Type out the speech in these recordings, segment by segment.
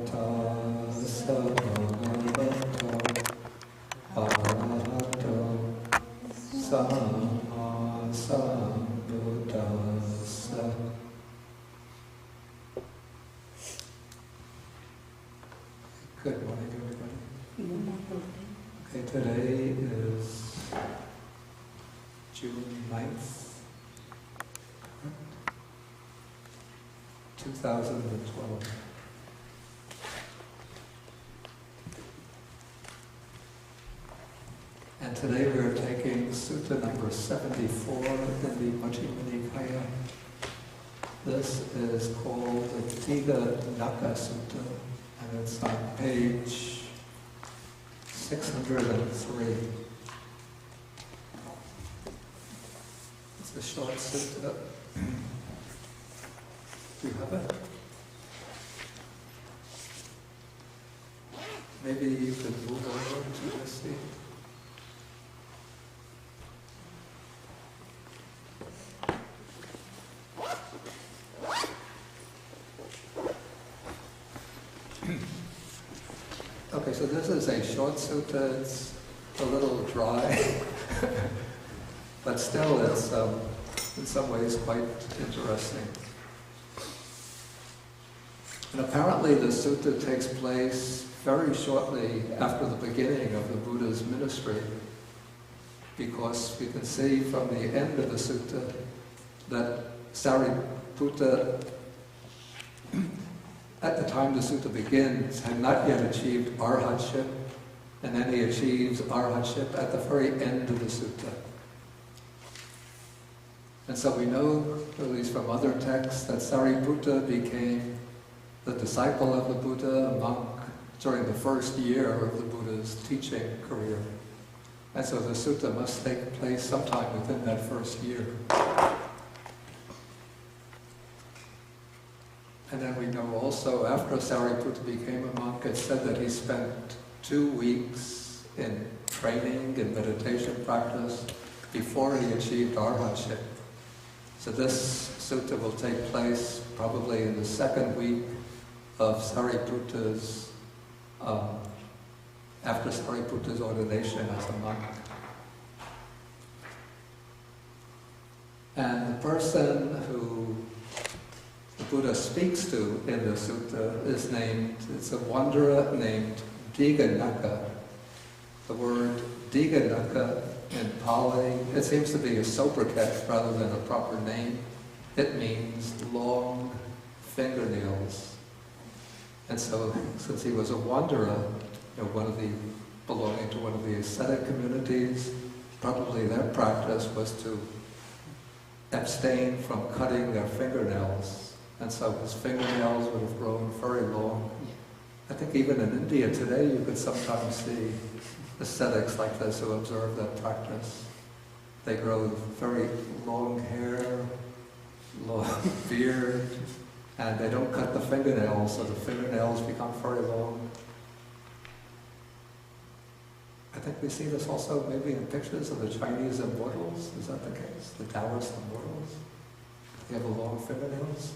Tassa bhagavato arahato samma sambuddhassa. Good morning, everybody. Okay, today is June 9th, 2012. And today we are taking Sutta number 74 in the Majjhima Nikāya. This is called the Dighanaka Sutta, and it's on page 603. It's a short sutta. Do you have it? Maybe you could move over to the seat. Okay, so this is a short sutta. It's a little dry, but still it's in some ways quite interesting. And apparently the sutta takes place very shortly after the beginning of the Buddha's ministry, because we can see from the end of the sutta that Sariputta, at the time the sutta begins, had not yet achieved arhatship, and then he achieves arhatship at the very end of the sutta. And so we know, at least from other texts, that Sariputta became the disciple of the Buddha, a monk, during the first year of the Buddha's teaching career. And so the sutta must take place sometime within that first year. And then we know also, after Sariputta became a monk, it's said that he spent 2 weeks in training and meditation practice before he achieved arhatship. So this sutta will take place probably in the second week of Sariputta's, after Sariputta's ordination as a monk. And the person who the Buddha speaks to in the sutta is it's a wanderer named Dighanaka. The word Dighanaka in Pali, it seems to be a sobriquet rather than a proper name. It means long fingernails. And so, since he was a wanderer, belonging to one of the ascetic communities, probably their practice was to abstain from cutting their fingernails. And so his fingernails would have grown very long. I think even in India today you could sometimes see ascetics like this who observe that practice. They grow very long hair, long beard, and they don't cut the fingernails, so the fingernails become very long. I think we see this also maybe in pictures of the Chinese immortals. Is that the case? The Taoist immortals? They have long fingernails?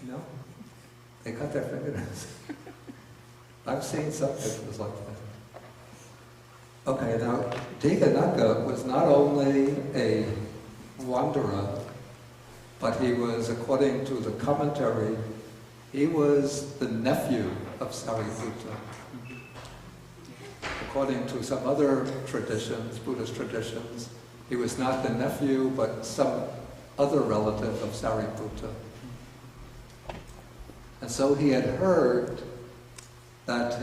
No? They cut their fingernails. I've seen some pictures like that. Okay, now Dighanaka was not only a wanderer, but he was, according to the commentary, he was the nephew of Sariputta. According to some other traditions, Buddhist traditions, he was not the nephew, but some other relative of Sariputta. And so he had heard that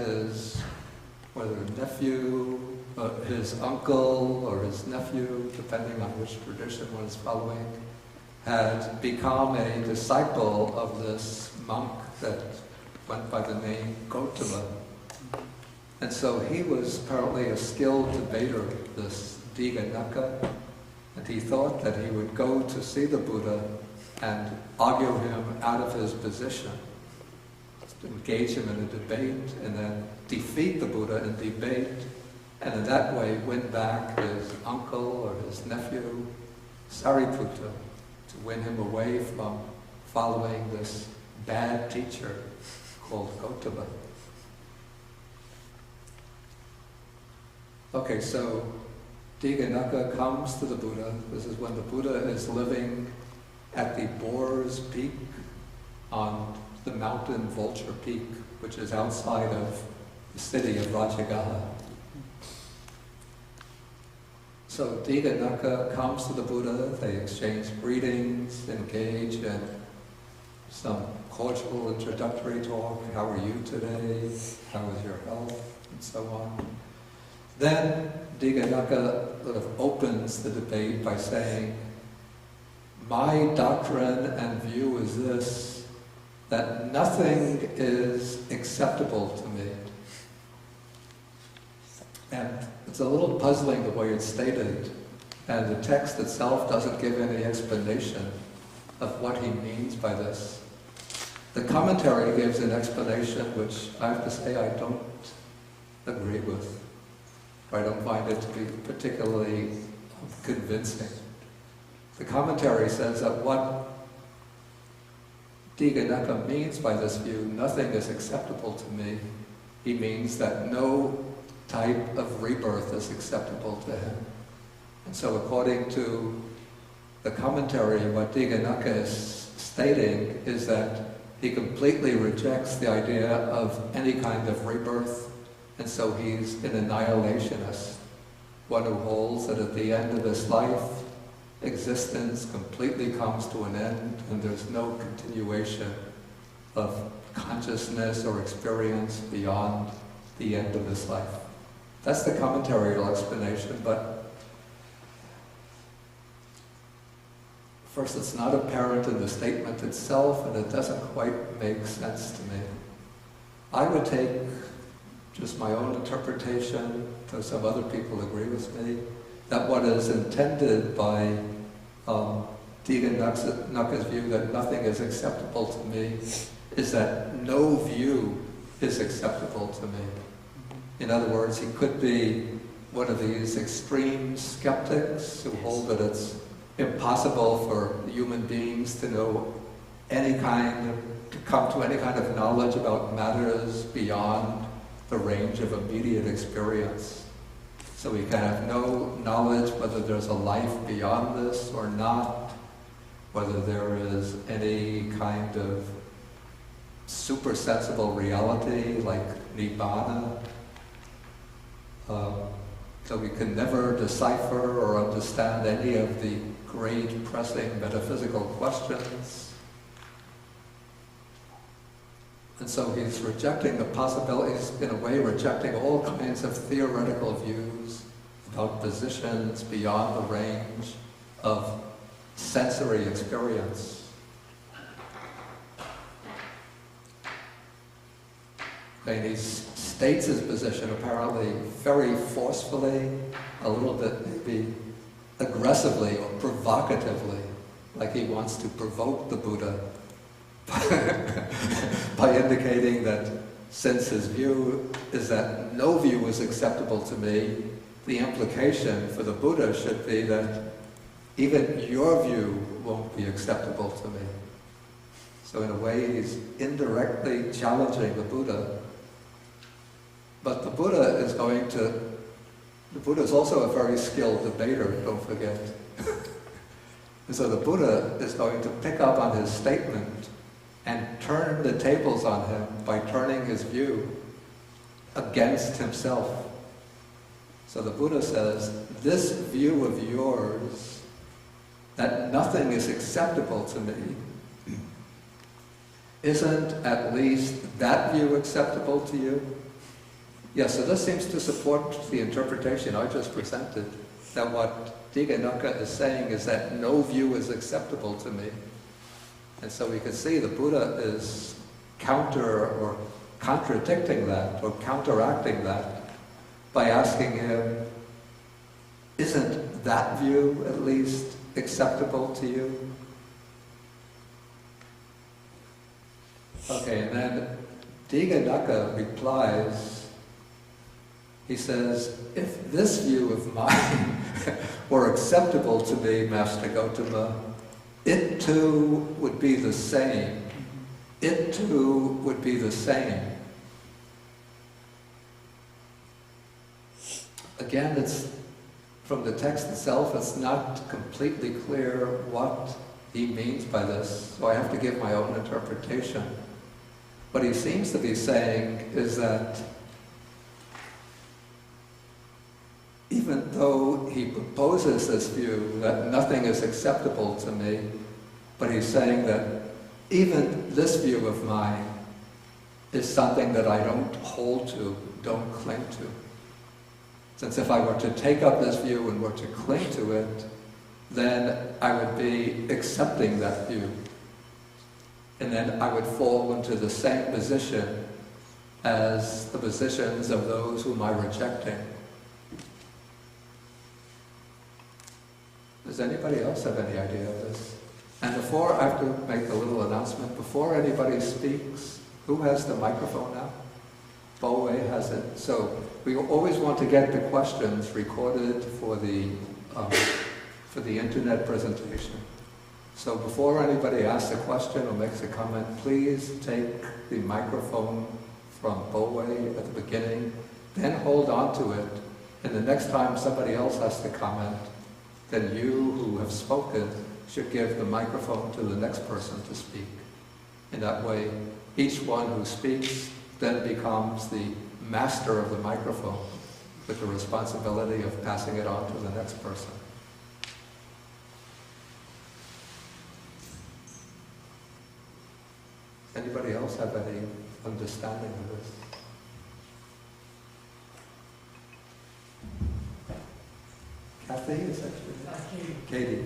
whether nephew, his uncle, or his nephew, depending on which tradition one is following, had become a disciple of this monk that went by the name Gautama. And so he was apparently a skilled debater, this Dighanaka, and he thought that he would go to see the Buddha and argue him out of his position, engage him in a debate, and then defeat the Buddha in debate, and in that way win back his uncle or his nephew, Sariputta, to win him away from following this bad teacher called Gautama. Okay, so Dighanaka comes to the Buddha. This is when the Buddha is living at the Boar's Peak on the mountain Vulture Peak, which is outside of the city of Rajagaha. So Dighanaka comes to the Buddha, they exchange greetings, engage in some cordial introductory talk. How are you today? How is your health? And so on. Then Dighanaka sort of opens the debate by saying, my doctrine and view is this, that nothing is acceptable to me. And it's a little puzzling the way it's stated, and the text itself doesn't give any explanation of what he means by this. The commentary gives an explanation which I have to say I don't agree with. I don't find it to be particularly convincing. The commentary says that what Dighanaka means by this view, nothing is acceptable to me. He means that no type of rebirth is acceptable to him. And so according to the commentary, what Dighanaka is stating is that he completely rejects the idea of any kind of rebirth, and so he's an annihilationist, one who holds that at the end of this life, existence completely comes to an end and there's no continuation of consciousness or experience beyond the end of this life. That's the commentarial explanation, but first, it's not apparent in the statement itself, and it doesn't quite make sense to me. I would take just my own interpretation, though some other people agree with me, that what is intended by Dighanaka's view that nothing is acceptable to me is that no view is acceptable to me. In other words, he could be one of these extreme skeptics who hold that it's impossible for human beings to know to come to any kind of knowledge about matters beyond the range of immediate experience. So we can have no knowledge whether there's a life beyond this or not, whether there is any kind of super-sensible reality like Nibbana. So we can never decipher or understand any of the great pressing metaphysical questions. And so he's rejecting the possibilities, in a way rejecting all kinds of theoretical views about positions beyond the range of sensory experience. And he states his position apparently very forcefully, a little bit maybe aggressively or provocatively, like he wants to provoke the Buddha by indicating that since his view is that no view is acceptable to me, the implication for the Buddha should be that even your view won't be acceptable to me. So in a way he's indirectly challenging the Buddha. But the Buddha is also a very skilled debater, don't forget. And so the Buddha is going to pick up on his statement and turn the tables on him by turning his view against himself. So the Buddha says, this view of yours, that nothing is acceptable to me, isn't at least that view acceptable to you? Yes, so this seems to support the interpretation I just presented, that what Dighanaka is saying is that no view is acceptable to me. And so we can see the Buddha is contradicting that, or counteracting that, by asking him, isn't that view at least acceptable to you? Okay, and then Dighanaka replies, he says, if this view of mine were acceptable to me, Master Gautama, it too would be the same it too would be the same. Again, it's from the text itself, it's not completely clear what he means by this, so I have to give my own interpretation. What he seems to be saying is that even though he proposes this view that nothing is acceptable to me, but he's saying that even this view of mine is something that I don't hold to, don't cling to. Since if I were to take up this view and were to cling to it, then I would be accepting that view. And then I would fall into the same position as the positions of those whom I'm rejecting. Does anybody else have any idea of this? And before, I have to make a little announcement. Before anybody speaks, who has the microphone now? Boe has it. So we always want to get the questions recorded for the internet presentation. So before anybody asks a question or makes a comment, please take the microphone from Boe at the beginning, then hold on to it, and the next time somebody else has to comment, then you who have spoken should give the microphone to the next person to speak. And that way, each one who speaks then becomes the master of the microphone with the responsibility of passing it on to the next person. Anybody else have any understanding of this? Kathy, is that you? Katie.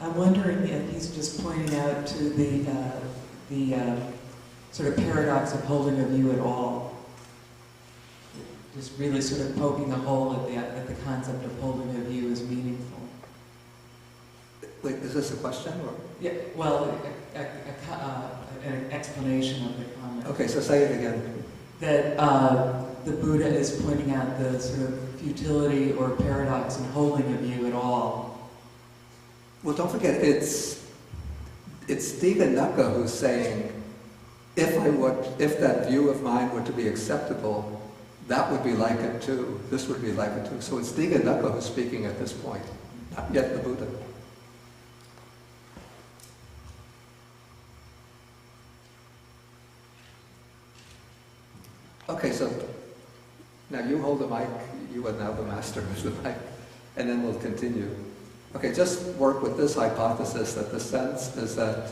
I'm wondering if he's just pointing out to the sort of paradox of holding a view at all. Just really sort of poking a hole at the concept of holding a view as meaningful. Wait, is this a question or? Yeah, well, an explanation of the comment. Okay, so say it again. That the Buddha is pointing out the sort of futility or paradox in holding a view at all. Well, don't forget, it's Dighanaka who's saying, if that view of mine were to be acceptable, that would be like it too. This would be like it too. So it's Dighanaka who's speaking at this point, not yet the Buddha. Okay, so now you hold the mic. You are now the master of the mic, and then we'll continue. Okay, just work with this hypothesis that the sense is that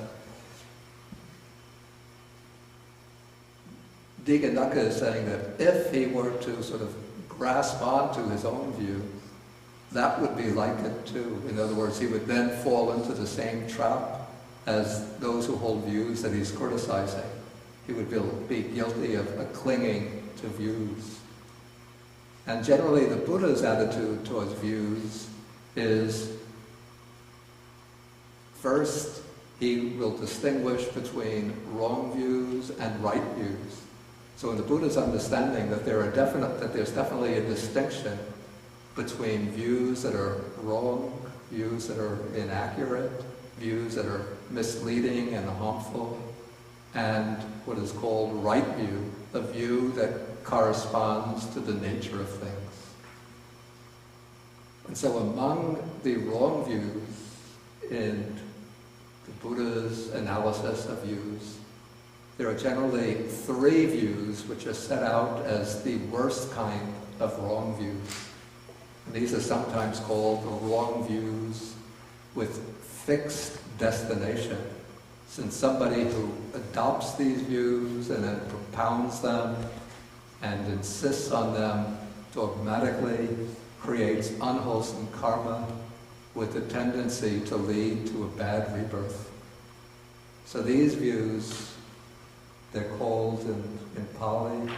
Dighanaka is saying that if he were to sort of grasp onto his own view, that would be like it too. In other words, he would then fall into the same trap as those who hold views that he's criticizing. He would be guilty of clinging to views. And generally the Buddha's attitude towards views is, first, he will distinguish between wrong views and right views. So in the Buddha's understanding that there's definitely a distinction between views that are wrong, views that are inaccurate, views that are misleading and harmful, and what is called right view, a view that corresponds to the nature of things. And so among the wrong views in the Buddha's analysis of views, there are generally three views which are set out as the worst kind of wrong views. And these are sometimes called the wrong views with fixed destination. Since somebody who adopts these views and then propounds them and insists on them dogmatically creates unwholesome karma with the tendency to lead to a bad rebirth. So these views, they're called in Pali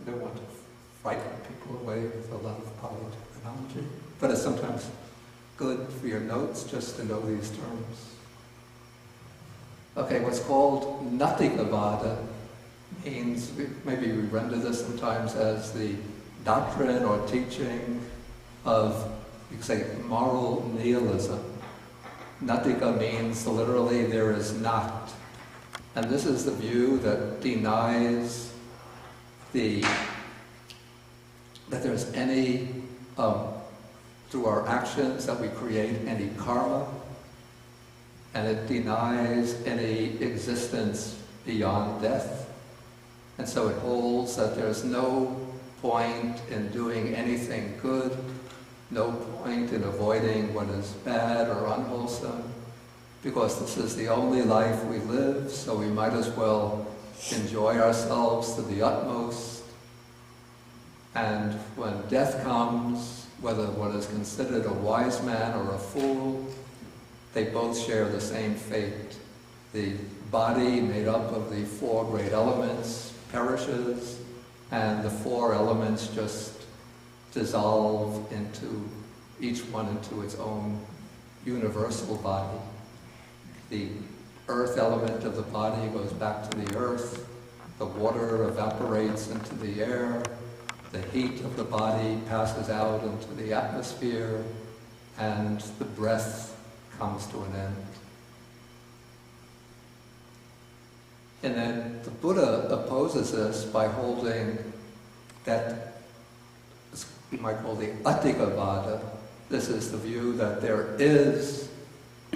I don't want to frighten people away with a lot of poly terminology, but it's sometimes good for your notes just to know these terms. Okay, what's called Natikavada means, maybe we render this sometimes as the doctrine or teaching of, you could say, moral nihilism. Natika means literally there is not. And this is the view that denies that there's any, through our actions, that we create any karma, and it denies any existence beyond death. And so it holds that there's no point in doing anything good, no point in avoiding what is bad or unwholesome, because this is the only life we live, so we might as well enjoy ourselves to the utmost. And when death comes, whether one is considered a wise man or a fool, they both share the same fate. The body, made up of the four great elements, perishes, and the four elements just dissolve into, each one into its own universal body. The earth element of the body goes back to the earth, the water evaporates into the air, the heat of the body passes out into the atmosphere, and the breath comes to an end. And then the Buddha opposes this by holding that, we might call the Attikavada. This is the view that there is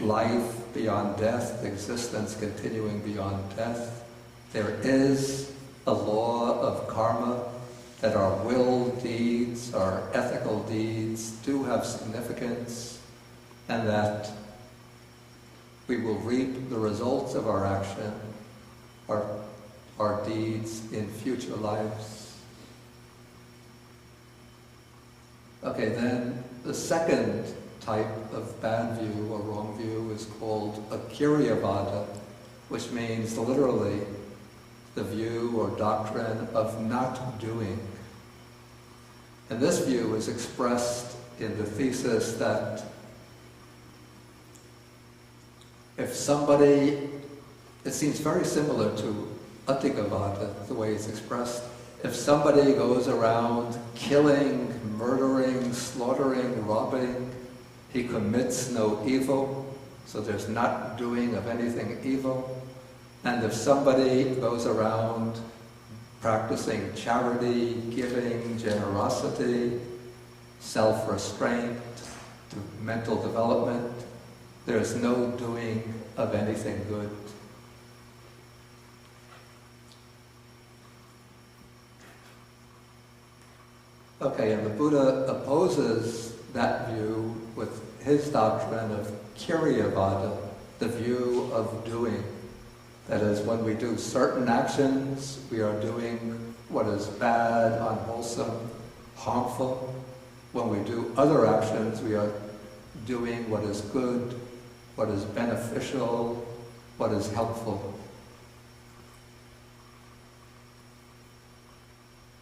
life beyond death, existence continuing beyond death. There is a law of karma, that our will deeds, our ethical deeds do have significance, and that we will reap the results of our action, our deeds in future lives. Okay, then the second type of bad view or wrong view is called Akiryavada, which means literally the view or doctrine of not doing. And this view is expressed in the thesis that if somebody, it seems very similar to Attikavada, the way it's expressed. If somebody goes around killing, murdering, slaughtering, robbing, he commits no evil, so there's not doing of anything evil. And if somebody goes around practicing charity, giving, generosity, self-restraint, mental development, there's no doing of anything good. Okay, and the Buddha opposes that view with his doctrine of Kiryavada, the view of doing. That is, when we do certain actions, we are doing what is bad, unwholesome, harmful. When we do other actions, we are doing what is good, what is beneficial, what is helpful.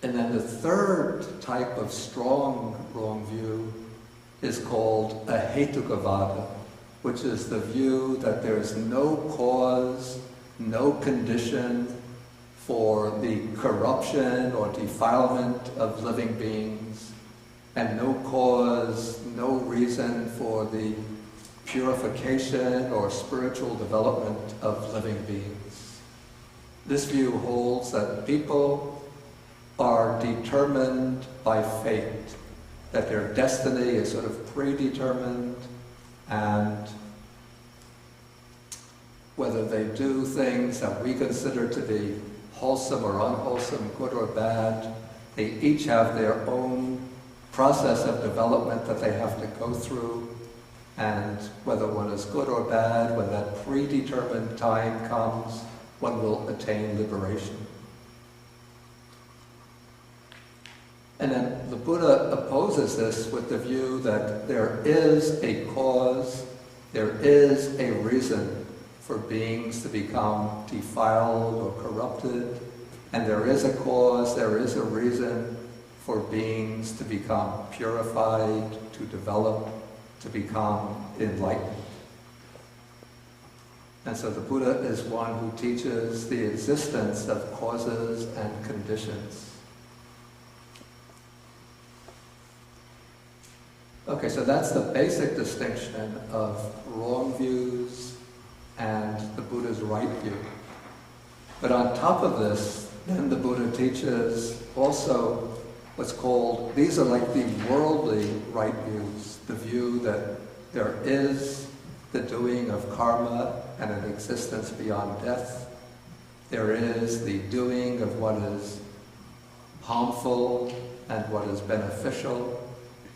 And then the third type of strong wrong view is called a Hetukavada, which is the view that there is no cause, no condition for the corruption or defilement of living beings, and no cause, no reason for the purification or spiritual development of living beings. This view holds that people are determined by fate, that their destiny is sort of predetermined, and whether they do things that we consider to be wholesome or unwholesome, good or bad, they each have their own process of development that they have to go through, and whether one is good or bad, when that predetermined time comes, one will attain liberation. And then the Buddha opposes this with the view that there is a cause, there is a reason for beings to become defiled or corrupted, And there is a cause, there is a reason for beings to become purified, to develop, to become enlightened. And so the Buddha is one who teaches the existence of causes and conditions. Okay, so that's the basic distinction of wrong views and the Buddha's right view. But on top of this, then the Buddha teaches also what's called, these are like the worldly right views, the view that there is the doing of karma and an existence beyond death. There is the doing of what is harmful and what is beneficial,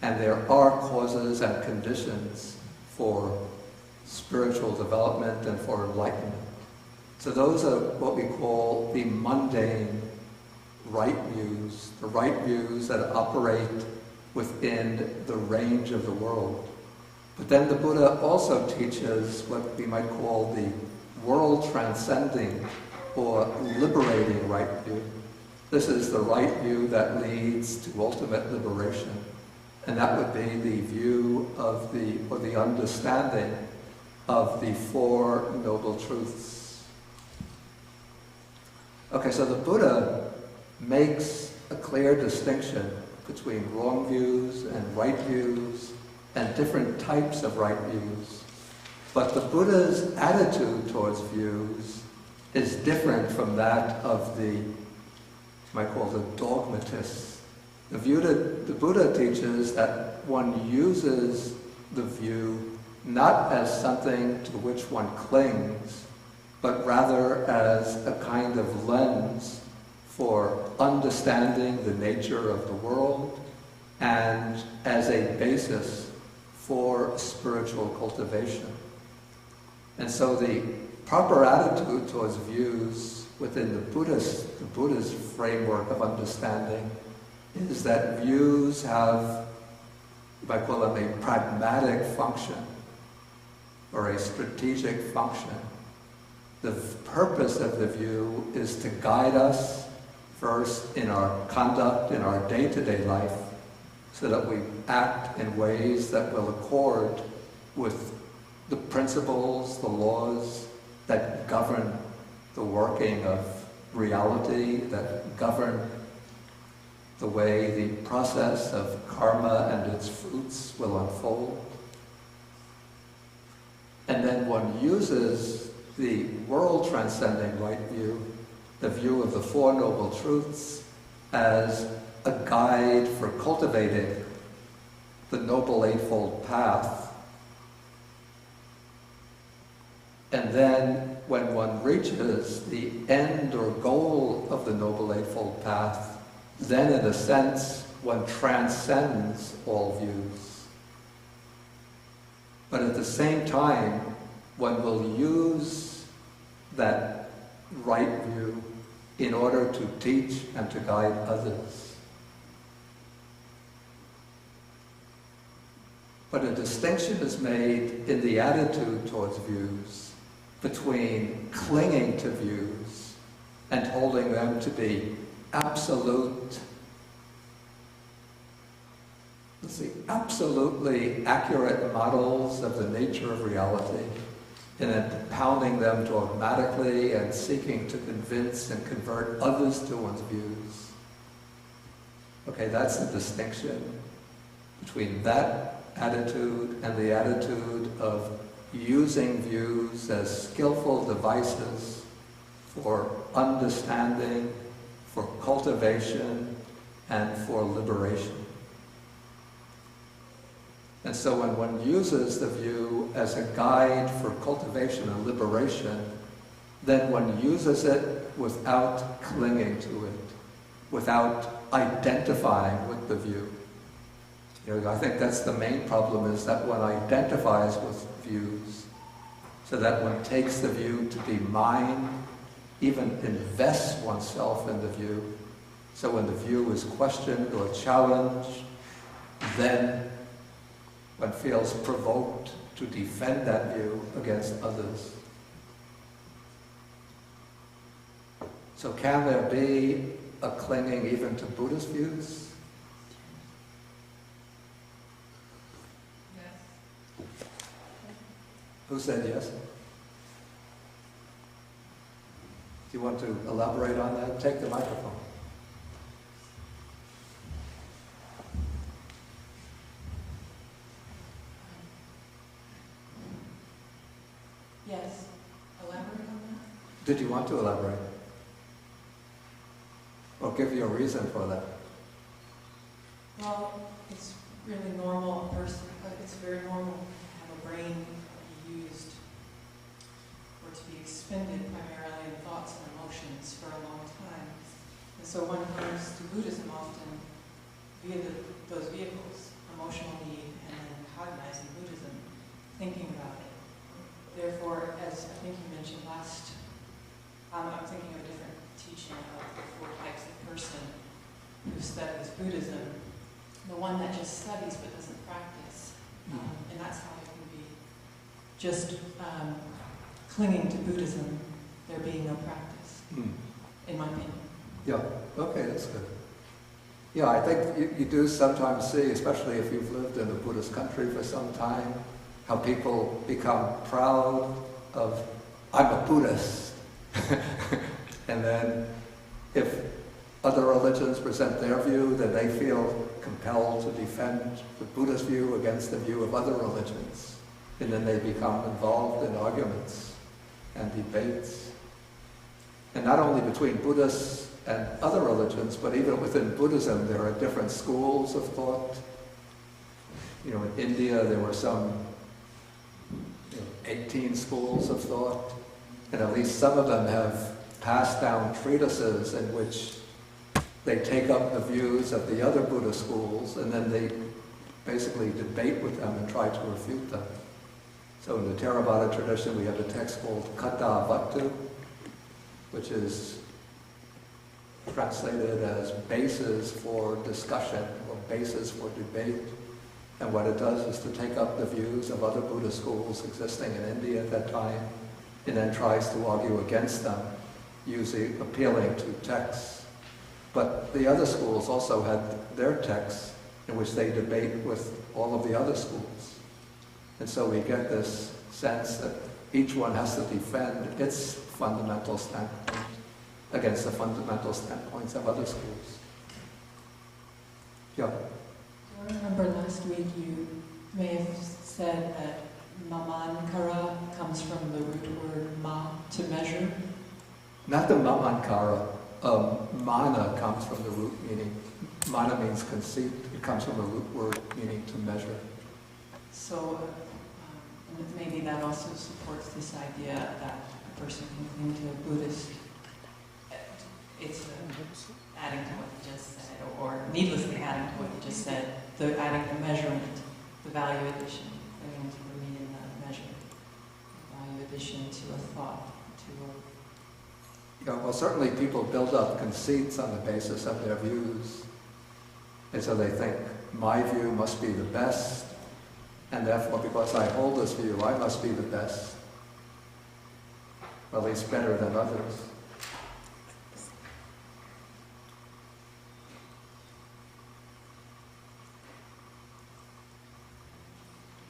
and there are causes and conditions for spiritual development and for enlightenment. So those are what we call the mundane right views, the right views that operate within the range of the world. But then the Buddha also teaches what we might call the world-transcending or liberating right view. This is the right view that leads to ultimate liberation. And that would be the view of the understanding of the Four Noble Truths. Okay, so the Buddha makes a clear distinction between wrong views and right views and different types of right views. But the Buddha's attitude towards views is different from that of the, you might call the dogmatists. The Buddha teaches that one uses the view not as something to which one clings, but rather as a kind of lens for understanding the nature of the world and as a basis for spiritual cultivation. And so the proper attitude towards views within the Buddha's framework of understanding is that views have, you might call them a pragmatic function or a strategic function. The purpose of the view is to guide us first in our conduct, in our day-to-day life, so that we act in ways that will accord with the principles, the laws that govern the working of reality, that govern the way the process of karma and its fruits will unfold. And then one uses the world-transcending right view, the view of the Four Noble Truths, as a guide for cultivating the Noble Eightfold Path. And then when one reaches the end or goal of the Noble Eightfold Path, then in a sense one transcends all views. But at the same time, one will use that right view in order to teach and to guide others. But a distinction is made in the attitude towards views between clinging to views and holding them to be absolute, absolutely accurate models of the nature of reality, and then pounding them dogmatically and seeking to convince and convert others to one's views. Okay, that's the distinction between that attitude and the attitude of using views as skillful devices for understanding, for cultivation, and for liberation. And so when one uses the view as a guide for cultivation and liberation, then one uses it without clinging to it, without identifying with the view. You know, I think that's the main problem, is that one identifies with views, so that one takes the view to be mine, even invests oneself in the view. So when the view is questioned or challenged, then one feels provoked to defend that view against others. So can there be a clinging even to Buddhist views? Yes. Who said yes? Do you want to elaborate on that? Take the microphone. Yes. Elaborate on that? Did you want to elaborate? Or give you a reason for that? Well, it's really normal, it's very normal to have a brain be used or to be expended primarily in thoughts and emotions for a long time. And so one comes to Buddhism often via those vehicles, emotional need and then cognizing Buddhism, thinking about it. Therefore, as I think you mentioned last, I'm thinking of a different teaching of the 4 types of person who studies Buddhism. The one that just studies but doesn't practice. And that's how it can be just clinging to Buddhism, there being no practice, in my opinion. Yeah, okay, that's good. Yeah, I think you do sometimes see, especially if you've lived in a Buddhist country for some time, how people become proud of, I'm a Buddhist. And then if other religions present their view, then they feel compelled to defend the Buddhist view against the view of other religions. And then they become involved in arguments and debates. And not only between Buddhists and other religions, but even within Buddhism, there are different schools of thought. You know, in India, there were some 18 schools of thought, and at least some of them have passed down treatises in which they take up the views of the other Buddhist schools, and then they basically debate with them and try to refute them. So in the Theravada tradition, we have a text called Kata Vattu, which is translated as basis for discussion or basis for debate. And what it does is to take up the views of other Buddhist schools existing in India at that time, and then tries to argue against them, usually appealing to texts. But the other schools also had their texts in which they debate with all of the other schools. And so we get this sense that each one has to defend its fundamental standpoint against the fundamental standpoints of other schools. Yeah. I remember last week you may have said that mamankara comes from the root word ma, to measure. Not the mamankara. Mana comes from the root meaning, mana means conceit. It comes from a root word meaning to measure. So maybe that also supports this idea that a person can cling to a Buddhist. It's adding to what you just said, or needlessly adding to what you just said, adding the measurement, the value addition, clinging to the meaning of measure, the value addition to a thought, to a... Yeah, well, certainly people build up conceits on the basis of their views. And so they think, my view must be the best, and therefore because I hold this view, I must be the best. Or at least better than others.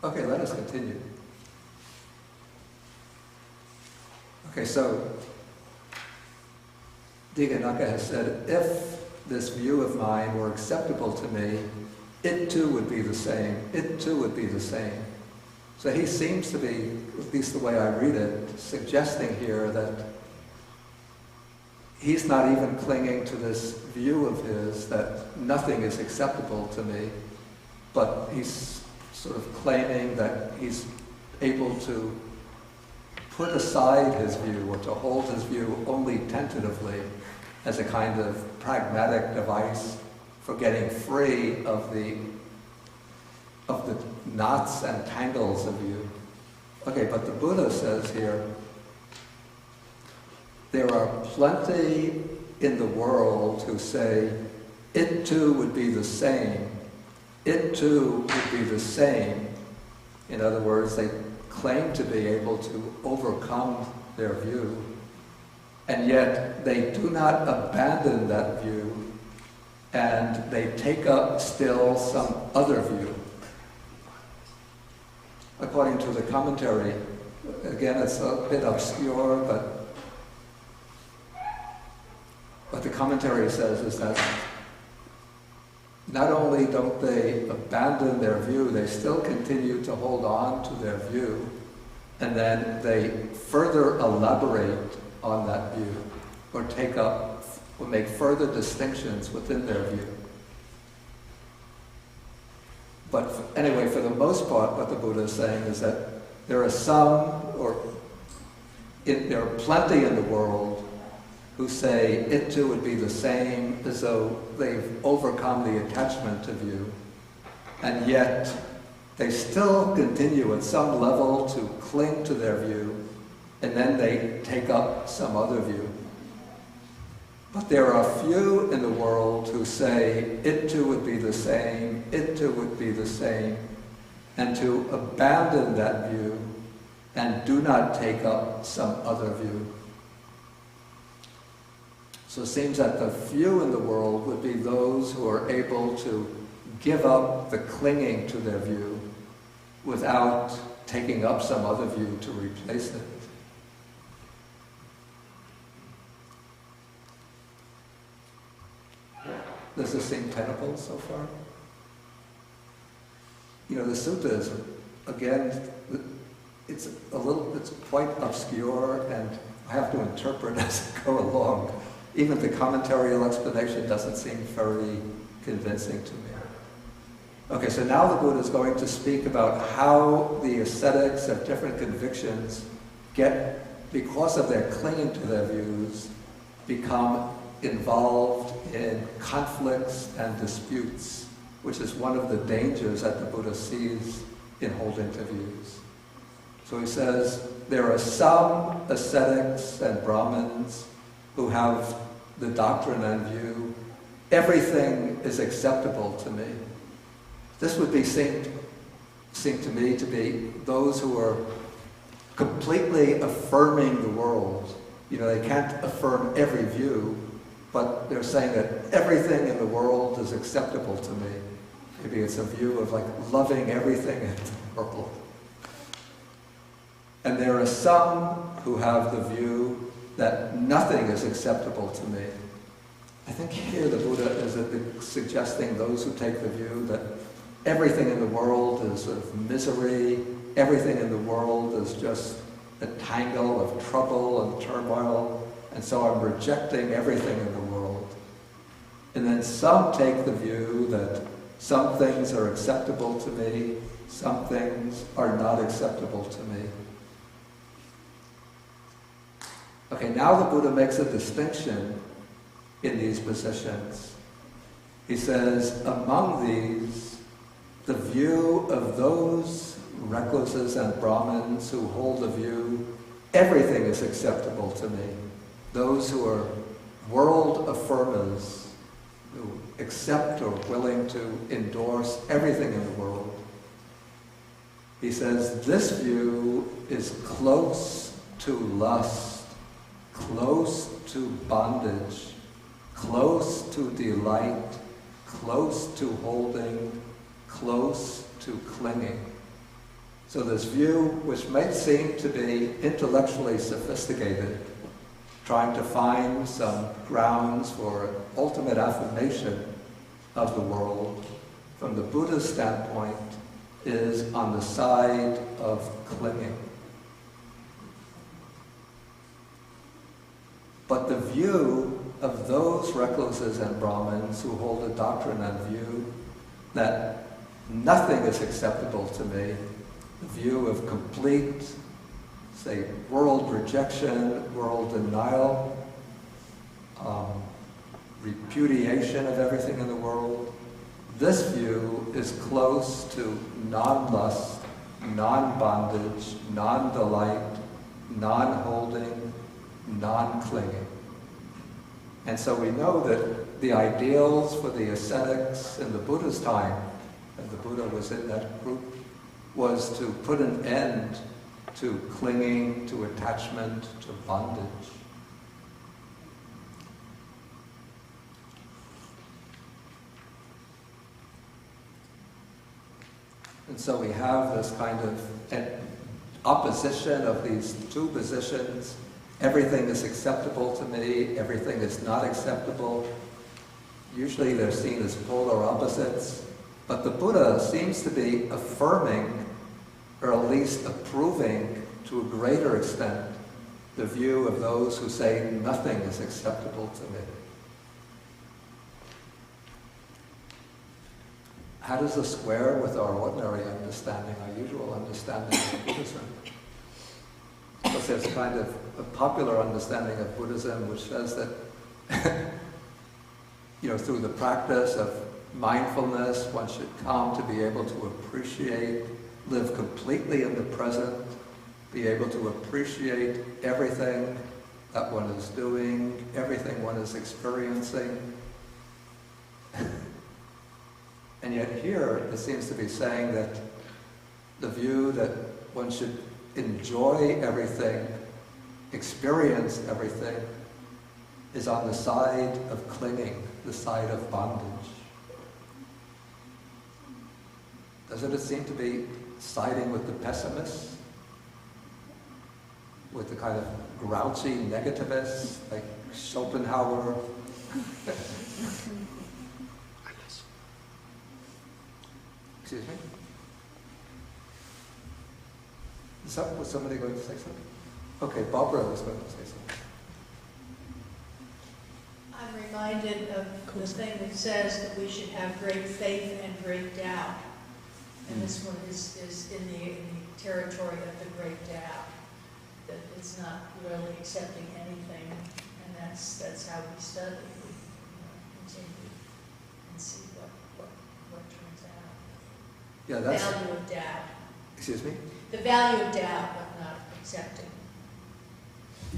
Okay, let us continue. Okay, so Dighanaka has said, if this view of mine were acceptable to me, it too would be the same. It too would be the same. So he seems to be, at least the way I read it, suggesting here that he's not even clinging to this view of his that nothing is acceptable to me, but he's sort of claiming that he's able to put aside his view or to hold his view only tentatively as a kind of pragmatic device for getting free of the knots and tangles of view. Okay, but the Buddha says here, there are plenty in the world who say, it too would be the same. It too would be the same. In other words, they claim to be able to overcome their view. and yet they do not abandon that view, and they take up still some other view. According to the commentary, again, it's a bit obscure, but what the commentary says is that not only don't they abandon their view, they still continue to hold on to their view, and then they further elaborate on that view, or take up, or make further distinctions within their view. But anyway, for the most part, what the Buddha is saying is that there are some, there are plenty in the world who say it too would be the same, as though they've overcome the attachment to view, and yet they still continue at some level to cling to their view, and then they take up some other view. But there are few in the world who say it too would be the same, it too would be the same, and to abandon that view and do not take up some other view. So it seems that the few in the world would be those who are able to give up the clinging to their view without taking up some other view to replace it. Does this seem tenable so far? You know, the sutta is, again, it's quite obscure, and I have to interpret as I go along. Even the commentarial explanation doesn't seem very convincing to me. Okay, so now the Buddha is going to speak about how the ascetics of different convictions because of their clinging to their views, become involved in conflicts and disputes, which is one of the dangers that the Buddha sees in holding to views. So he says, there are some ascetics and Brahmins who have the doctrine and view, everything is acceptable to me. This would seem to me to be those who are completely affirming the world. You know, they can't affirm every view, but they're saying that everything in the world is acceptable to me. Maybe it's a view of like loving everything in the world. And there are some who have the view that nothing is acceptable to me. I think here the Buddha is suggesting those who take the view that everything in the world is sort of misery, everything in the world is just a tangle of trouble and turmoil, and so I'm rejecting everything in the world. And then some take the view that some things are acceptable to me, some things are not acceptable to me. Okay, now the Buddha makes a distinction in these positions. He says, among these, the view of those recluses and Brahmins who hold the view, everything is acceptable to me. Those who are world affirmers, who accept or willing to endorse everything in the world. He says, this view is close to lust, close to bondage, close to delight, close to holding, close to clinging. So this view, which might seem to be intellectually sophisticated, trying to find some grounds for ultimate affirmation of the world, from the Buddha's standpoint, is on the side of clinging. But the view of those recluses and Brahmins who hold a doctrine and view that nothing is acceptable to me, the view of complete, say, world rejection, world denial, repudiation of everything in the world, this view is close to non-lust, non-bondage, non-delight, non-holding, non-clinging. And so we know that the ideals for the ascetics in the Buddha's time, and the Buddha was in that group, was to put an end to clinging, to attachment, to bondage. And so we have this kind of an opposition of these two positions. Everything is acceptable to me, everything is not acceptable. Usually they're seen as polar opposites. But the Buddha seems to be affirming, or at least approving to a greater extent, the view of those who say nothing is acceptable to me. How does this square with our ordinary understanding, our usual understanding of Buddhism? Because there's kind of a popular understanding of Buddhism which says that through the practice of mindfulness, one should come to be able to appreciate, live completely in the present, be able to appreciate everything that one is doing, everything one is experiencing. And yet here, it seems to be saying that the view that one should enjoy everything, experience everything, is on the side of clinging, the side of bondage. Doesn't it seem to be siding with the pessimists? With the kind of grouchy negativists, like Schopenhauer? Excuse me? Was somebody going to say something? Okay, Barbara was going to say something. I'm reminded of the thing that says that we should have great faith and great doubt. And this one is in the territory of the great doubt. That it's not really accepting anything, and that's how we study. We continue and see what turns out. Yeah, The that's... value of doubt. Excuse me? The value of doubt, but not accepting.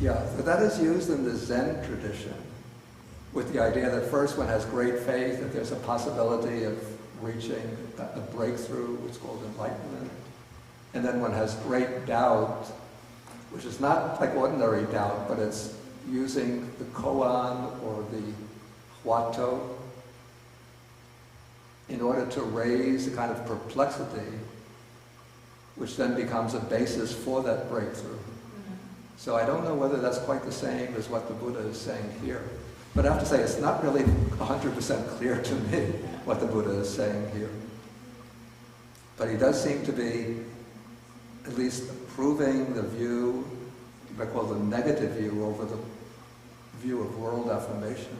Yeah, but that is used in the Zen tradition, with the idea that first one has great faith, that there's a possibility of reaching a breakthrough, which is called enlightenment, and then one has great doubt, which is not like ordinary doubt, but it's using the koan or the huato in order to raise a kind of perplexity, which then becomes a basis for that breakthrough. So I don't know whether that's quite the same as what the Buddha is saying here. But I have to say, it's not really 100% clear to me what the Buddha is saying here. But he does seem to be at least approving the view, you might call the negative view, over the view of world affirmation.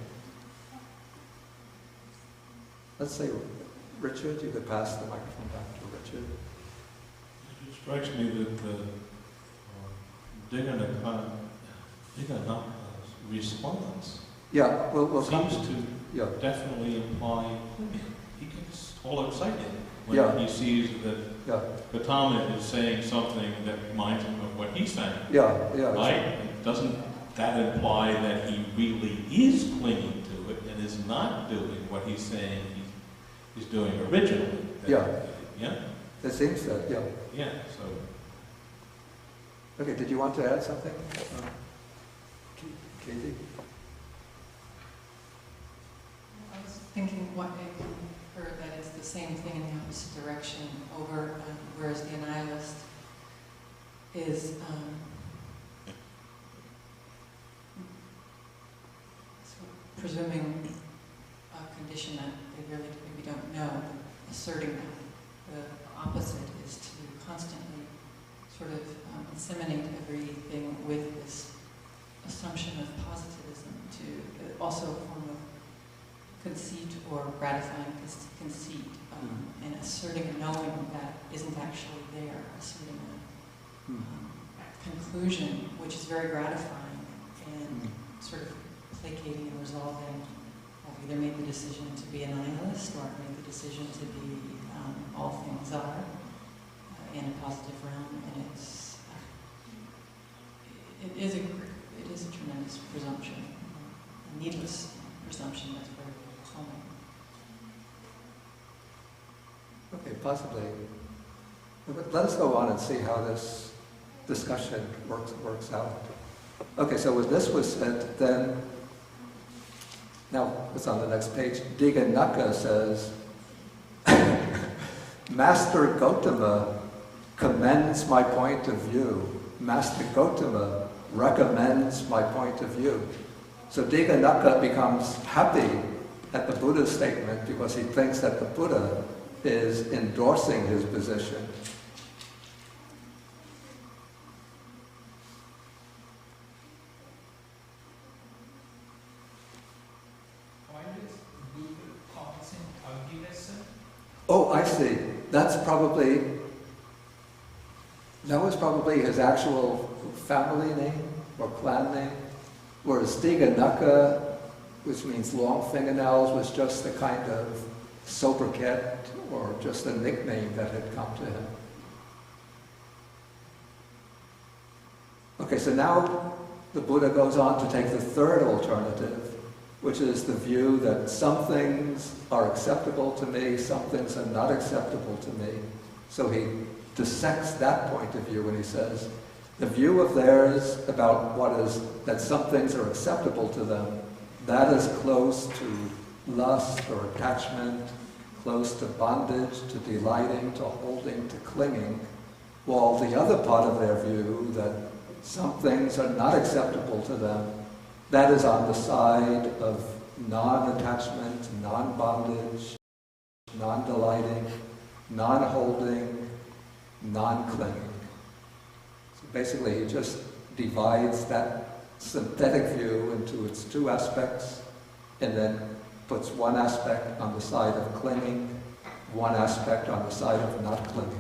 Let's say, Richard, you could pass the microphone back to Richard. It strikes me that the Dighanaka's response we'll seems come. to definitely imply he gets all excited when he sees that Gautama is saying something that reminds him of what he's saying. Right? Doesn't that imply that he really is clinging to it and is not doing what he's saying he's doing originally? It seems that, so. Okay, did you want to add something? Katie? I was thinking what I heard that it's the same thing in the opposite direction over, whereas the nihilist is presuming a condition that they really maybe don't know, asserting that the opposite is to constantly sort of inseminate everything with this assumption of positivism, to also a form of conceit or gratifying conceit, and asserting a knowing that isn't actually there, asserting a conclusion which is very gratifying and sort of placating and resolving. I've either made the decision to be a nihilist or I've made the decision to be all things are in a positive realm, and it is a tremendous presumption, a needless presumption that's very common. Okay, possibly. But let us go on and see how this discussion works out. Okay, so when this was said, then, now it's on the next page, Dighanaka says, Master Gautama commends my point of view. Master Gautama recommends my point of view. So Dighanaka becomes happy at the Buddha's statement because he thinks that the Buddha is endorsing his position. Oh, I see. That was probably his actual family name or clan name. Whereas Dighanaka, which means long fingernails, was just a kind of sobriquet or just a nickname that had come to him. Okay, so now the Buddha goes on to take the third alternative, which is the view that some things are acceptable to me, some things are not acceptable to me. So he dissects that point of view and he says, the view of theirs about that some things are acceptable to them, that is close to lust or attachment, close to bondage, to delighting, to holding, to clinging, while the other part of their view, that some things are not acceptable to them, that is on the side of non-attachment, non-bondage, non-delighting, non-holding, non-clinging. So basically he just divides that synthetic view into its two aspects and then puts one aspect on the side of clinging, one aspect on the side of not clinging.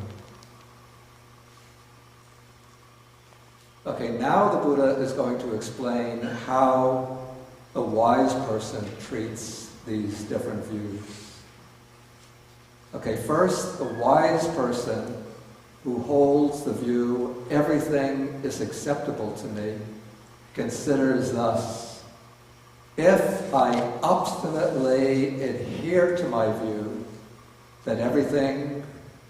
Okay, now the Buddha is going to explain how a wise person treats these different views. Okay, first, a wise person who holds the view, everything is acceptable to me, considers thus, if I obstinately adhere to my view that everything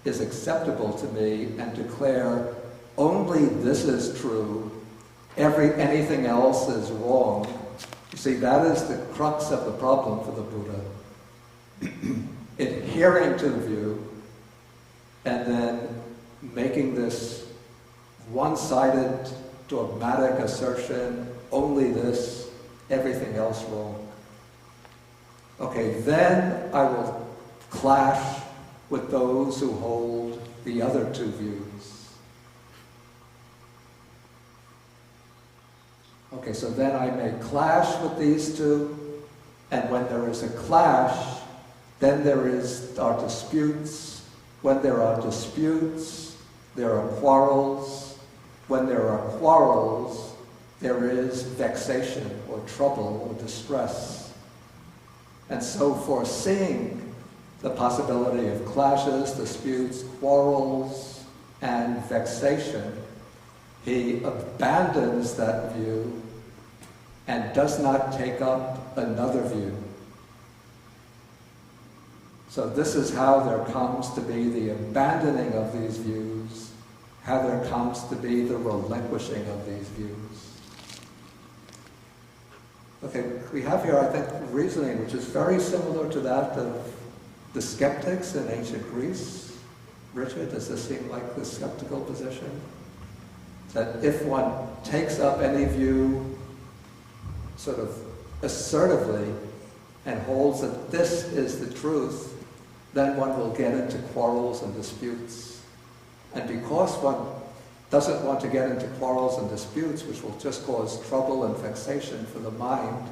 is acceptable to me and declare only this is true, anything else is wrong. You see, that is the crux of the problem for the Buddha. Adhering to the view and then making this one-sided dogmatic assertion, only this, everything else wrong. Okay, then I will clash with those who hold the other two views. Okay, so then I may clash with these two, and when there is a clash, then there are disputes. When there are disputes, there are quarrels. When there are quarrels, there is vexation or trouble or distress. And so foreseeing the possibility of clashes, disputes, quarrels, and vexation, he abandons that view and does not take up another view. So this is how there comes to be the abandoning of these views, how there comes to be the relinquishing of these views. Okay, we have here, I think, reasoning which is very similar to that of the skeptics in ancient Greece. Richard, does this seem like the skeptical position? That if one takes up any view sort of assertively and holds that this is the truth, then one will get into quarrels and disputes. And because one doesn't want to get into quarrels and disputes, which will just cause trouble and vexation for the mind,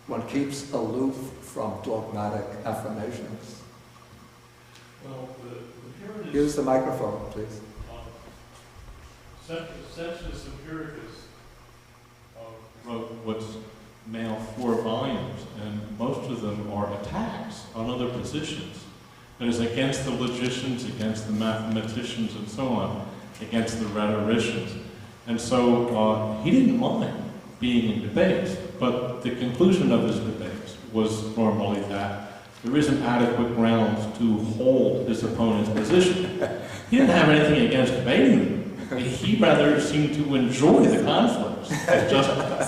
one keeps aloof from dogmatic affirmations. Well, the Puritan... Use the microphone, please. Sensus Empiricus wrote what's now 4 volumes, and most of them are attacks on other positions. That is against the logicians, against the mathematicians, and so on, against the rhetoricians. And so he didn't mind being in debates, but the conclusion of his debates was normally that there isn't adequate grounds to hold his opponent's position. He didn't have anything against debating them. He rather seemed to enjoy the conflicts.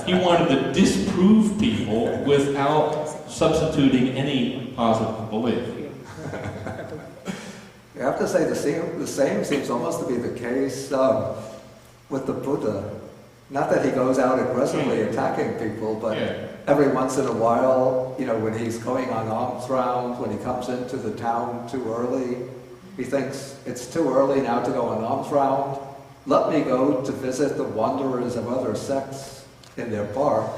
He wanted to disprove people without substituting any positive belief. I have to say the same seems almost to be the case with the Buddha. Not that he goes out aggressively attacking people, but every once in a while, when he's going on alms rounds, when he comes into the town too early, he thinks it's too early now to go on alms round. Let me go to visit the wanderers of other sects in their park.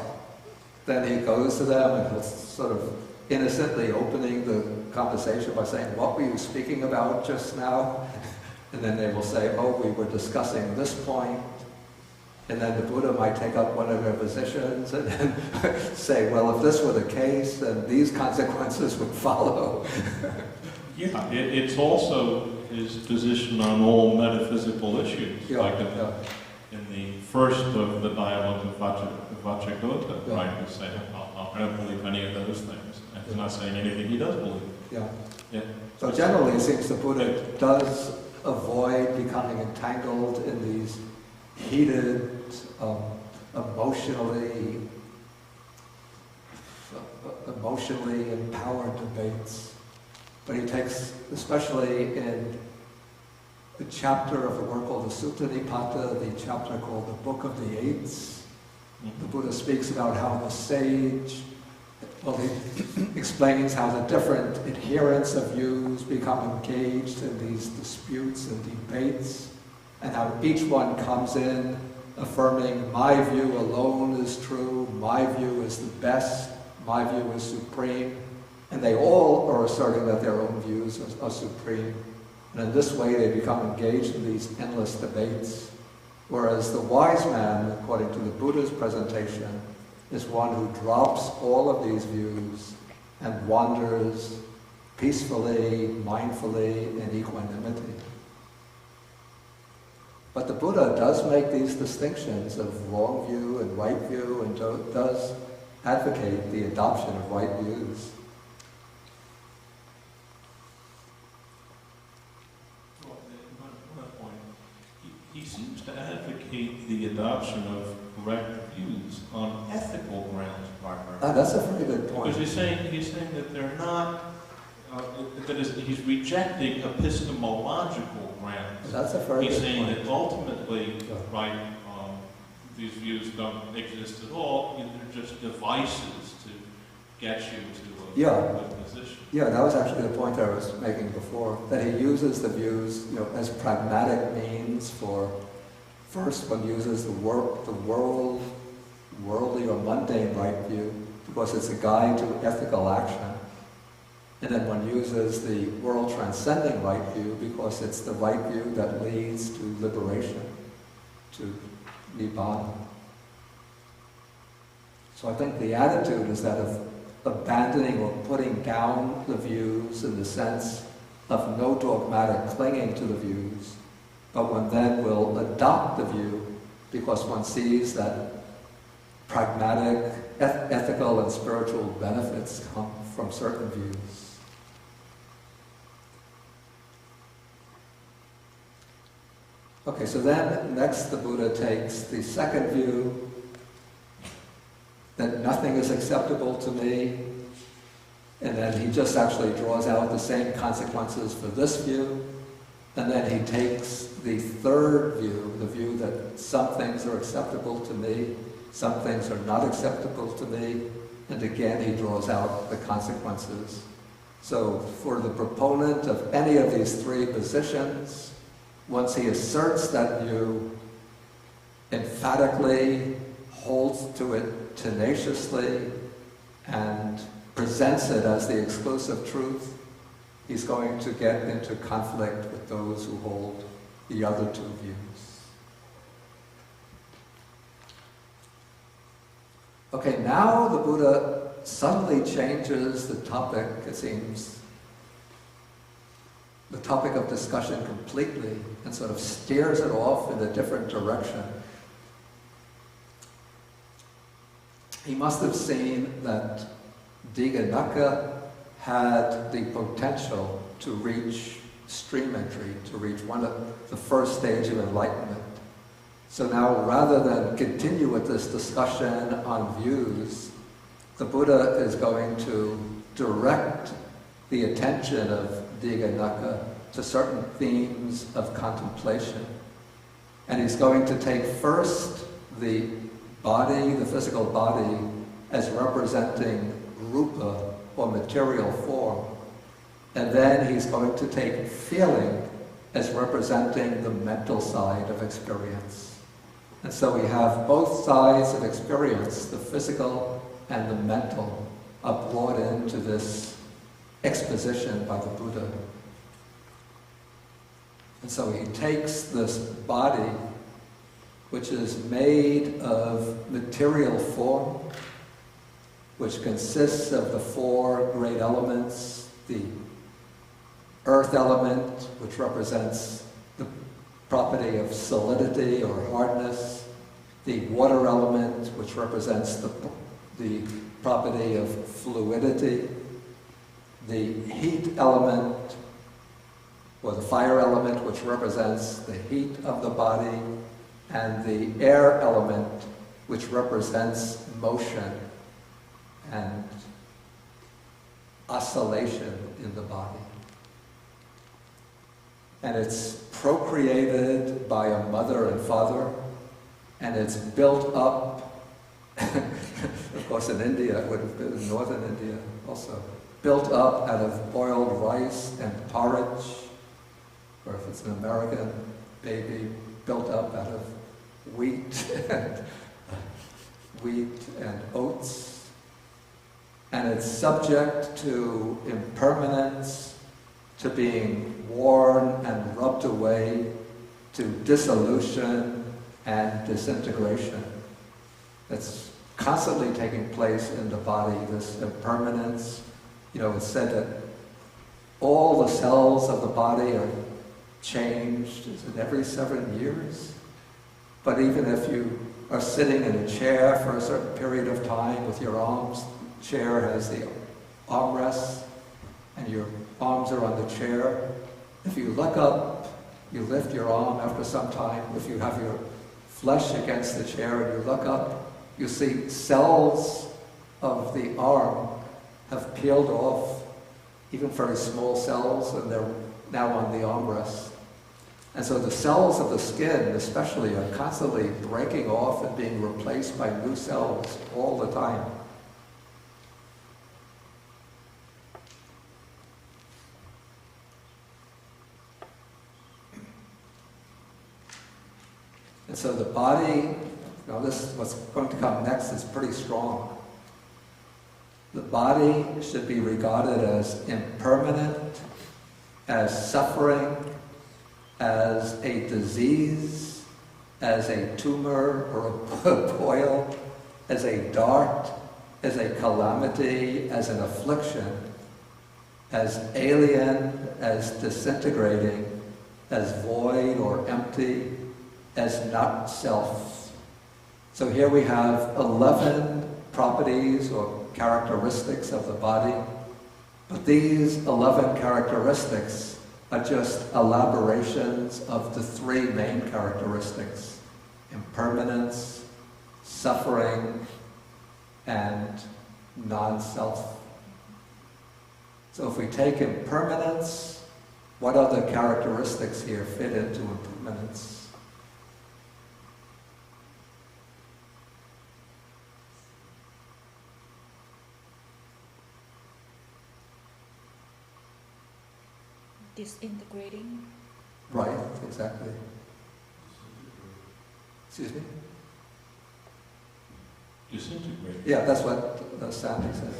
Then he goes to them and he's sort of innocently opening the conversation by saying, "What were you speaking about just now?" And then they will say, "Oh, we were discussing this point." And then the Buddha might take up one of their positions and then say, "Well, if this were the case, then these consequences would follow." It's also his position on all metaphysical issues. Like in the first of the dialogues of Vajragota, right? He's saying, I don't believe any of those things. And he's not saying anything he does believe. So generally, it seems the Buddha does avoid becoming entangled in these heated, emotionally empowered debates. But he takes, especially in the chapter of the work called the Sutta Nipata, the chapter called the Book of the Eights, the Buddha speaks about how the sage, he explains how the different adherents of views become engaged in these disputes and debates, and how each one comes in affirming, my view alone is true, my view is the best, my view is supreme, and they all are asserting that their own views are supreme. And in this way they become engaged in these endless debates. Whereas the wise man, according to the Buddha's presentation, is one who drops all of these views and wanders peacefully, mindfully, in equanimity. But the Buddha does make these distinctions of wrong view and right view, and does advocate the adoption of right views. He seems to advocate the adoption of correct views on ethical grounds, primarily. That's a very good point. Because he's saying that they're not, he's rejecting epistemological grounds. That's a very He's good saying point. that ultimately, these views don't exist at all. They're just devices to get you to a good position. Yeah, that was actually the point I was making before, that he uses the views, as pragmatic means for, first one uses the worldly or mundane right view, because it's a guide to ethical action. And then one uses the world transcending right view because it's the right view that leads to liberation, to Nibbana. So I think the attitude is that of abandoning or putting down the views in the sense of no dogmatic clinging to the views, but one then will adopt the view because one sees that pragmatic, ethical and spiritual benefits come from certain views. Okay, so then next the Buddha takes the second view, that nothing is acceptable to me, and then he just actually draws out the same consequences for this view, and then he takes the third view, the view that some things are acceptable to me, some things are not acceptable to me, and again he draws out the consequences. So for the proponent of any of these three positions, once he asserts that view, emphatically holds to it tenaciously and presents it as the exclusive truth, he's going to get into conflict with those who hold the other two views. Okay, now the Buddha suddenly changes the topic, it seems, the topic of discussion completely, and sort of steers it off in a different direction. He must have seen that Dighanaka had the potential to reach stream entry, to reach the first stage of enlightenment. So now, rather than continue with this discussion on views, the Buddha is going to direct the attention of Dighanaka to certain themes of contemplation. And he's going to take first the body, the physical body, as representing rupa, or material form. And then he's going to take feeling as representing the mental side of experience. And so we have both sides of experience, the physical and the mental, are brought into this exposition by the Buddha. And so he takes this body, which is made of material form, which consists of the four great elements, the earth element, which represents the property of solidity or hardness, the water element, which represents the property of fluidity, the heat element, or the fire element, which represents the heat of the body, and the air element, which represents motion and oscillation in the body. And it's procreated by a mother and father, and it's built up, of course in India, it would have been in northern India also, built up out of boiled rice and porridge, or if it's an American baby, built up out of wheat and oats. And it's subject to impermanence, to being worn and rubbed away, to dissolution and disintegration. It's constantly taking place in the body, this impermanence. You know, it's said that all the cells of the body are changed, is it every 7 years? But even if you are sitting in a chair for a certain period of time with your arms, the chair has the armrests, and your arms are on the chair. If you look up, you lift your arm after some time. If you have your flesh against the chair and you look up, you see cells of the arm have peeled off, even very small cells, and they're now on the armrest. And so the cells of the skin especially are constantly breaking off and being replaced by new cells all the time. And so the body, what's going to come next is pretty strong. The body should be regarded as impermanent, as suffering, as a disease, as a tumor or a boil, as a dart, as a calamity, as an affliction, as alien, as disintegrating, as void or empty, as not self. So here we have 11 properties or characteristics of the body, but these 11 characteristics are just elaborations of the three main characteristics: impermanence, suffering, and non-self. So if we take impermanence, what other characteristics here fit into impermanence? Disintegrating. Right, exactly. Excuse me? Disintegrating. Yeah, that's what Sandy said.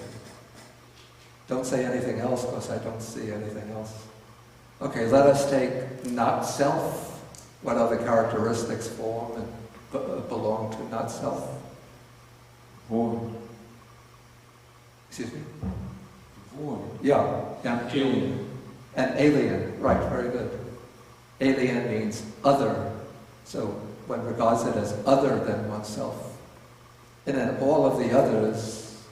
Don't say anything else, because I don't see anything else. Okay, let us take not self. What other characteristics form and belong to not self? Void. Excuse me? Void. Yeah, empty. Alien. And alien, right, very good. Alien means other, so one regards it as other than oneself. And then all of the others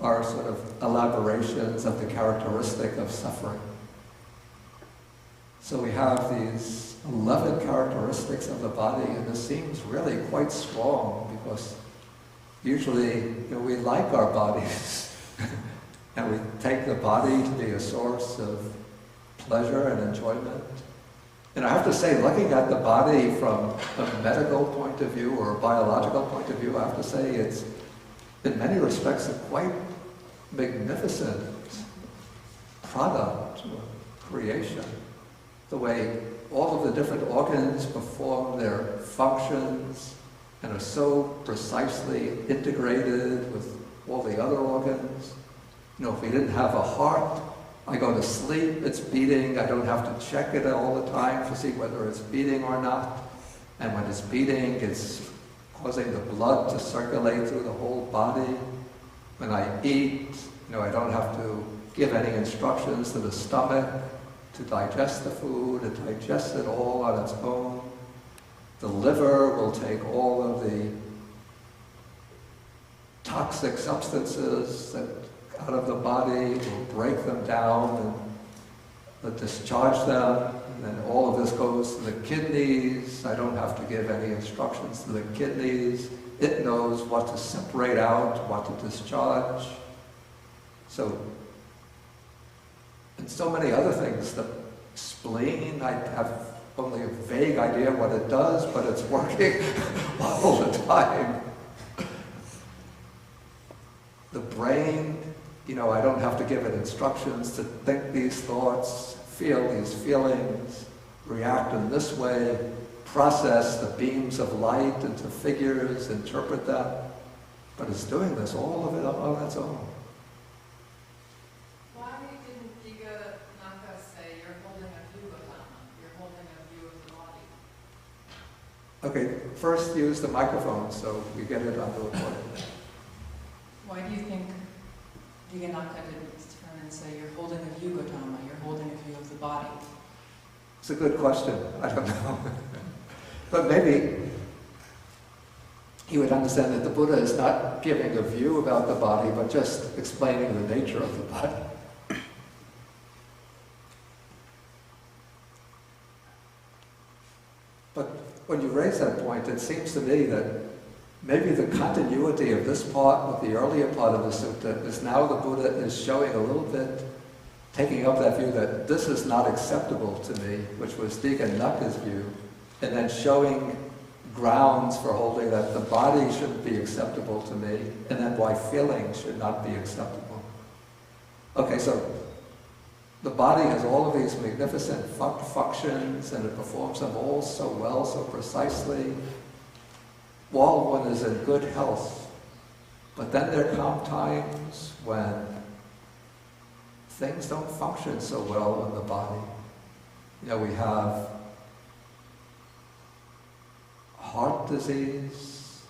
are sort of elaborations of the characteristic of suffering. So we have these 11 characteristics of the body, and this seems really quite strong, because usually we like our bodies. And we take the body to be a source of pleasure and enjoyment. And I have to say, looking at the body from a medical point of view or a biological point of view, I have to say it's, in many respects, a quite magnificent product or creation. The way all of the different organs perform their functions and are so precisely integrated with all the other organs. You know, if we didn't have a heart, I go to sleep, it's beating, I don't have to check it all the time to see whether it's beating or not. And when it's beating, it's causing the blood to circulate through the whole body. When I eat, you know, I don't have to give any instructions to the stomach to digest the food, it digests it all on its own. The liver will take all of the toxic substances that out of the body, will break them down and discharge them, and then all of this goes to the kidneys. I don't have to give any instructions to the kidneys. It knows what to separate out, what to discharge. So, and so many other things. The spleen, I have only a vague idea what it does, but it's working all the time. The brain, you know, I don't have to give it instructions to think these thoughts, feel these feelings, react in this way, process the beams of light into figures, interpret them. But it's doing this, all of it on its own. Why didn't Dighanaka say you're holding a view of Dhamma, you're holding a view of the body? Okay, first use the microphone so we get it on the recording. Why do you think Dighanaka didn't turn and say, you're holding a view of Dhamma, you're holding a view of the body? It's a good question. I don't know. But maybe he would understand that the Buddha is not giving a view about the body, but just explaining the nature of the body. But when you raise that point, it seems to me that maybe the continuity of this part with the earlier part of the sutta is now the Buddha is showing a little bit, taking up that view that this is not acceptable to me, which was Dighanaka's view, and then showing grounds for holding that the body shouldn't be acceptable to me, and then why feelings should not be acceptable. Okay, so the body has all of these magnificent functions, and it performs them all so well, so precisely, while one is in good health. But then there come times when things don't function so well in the body. You know, we have heart disease,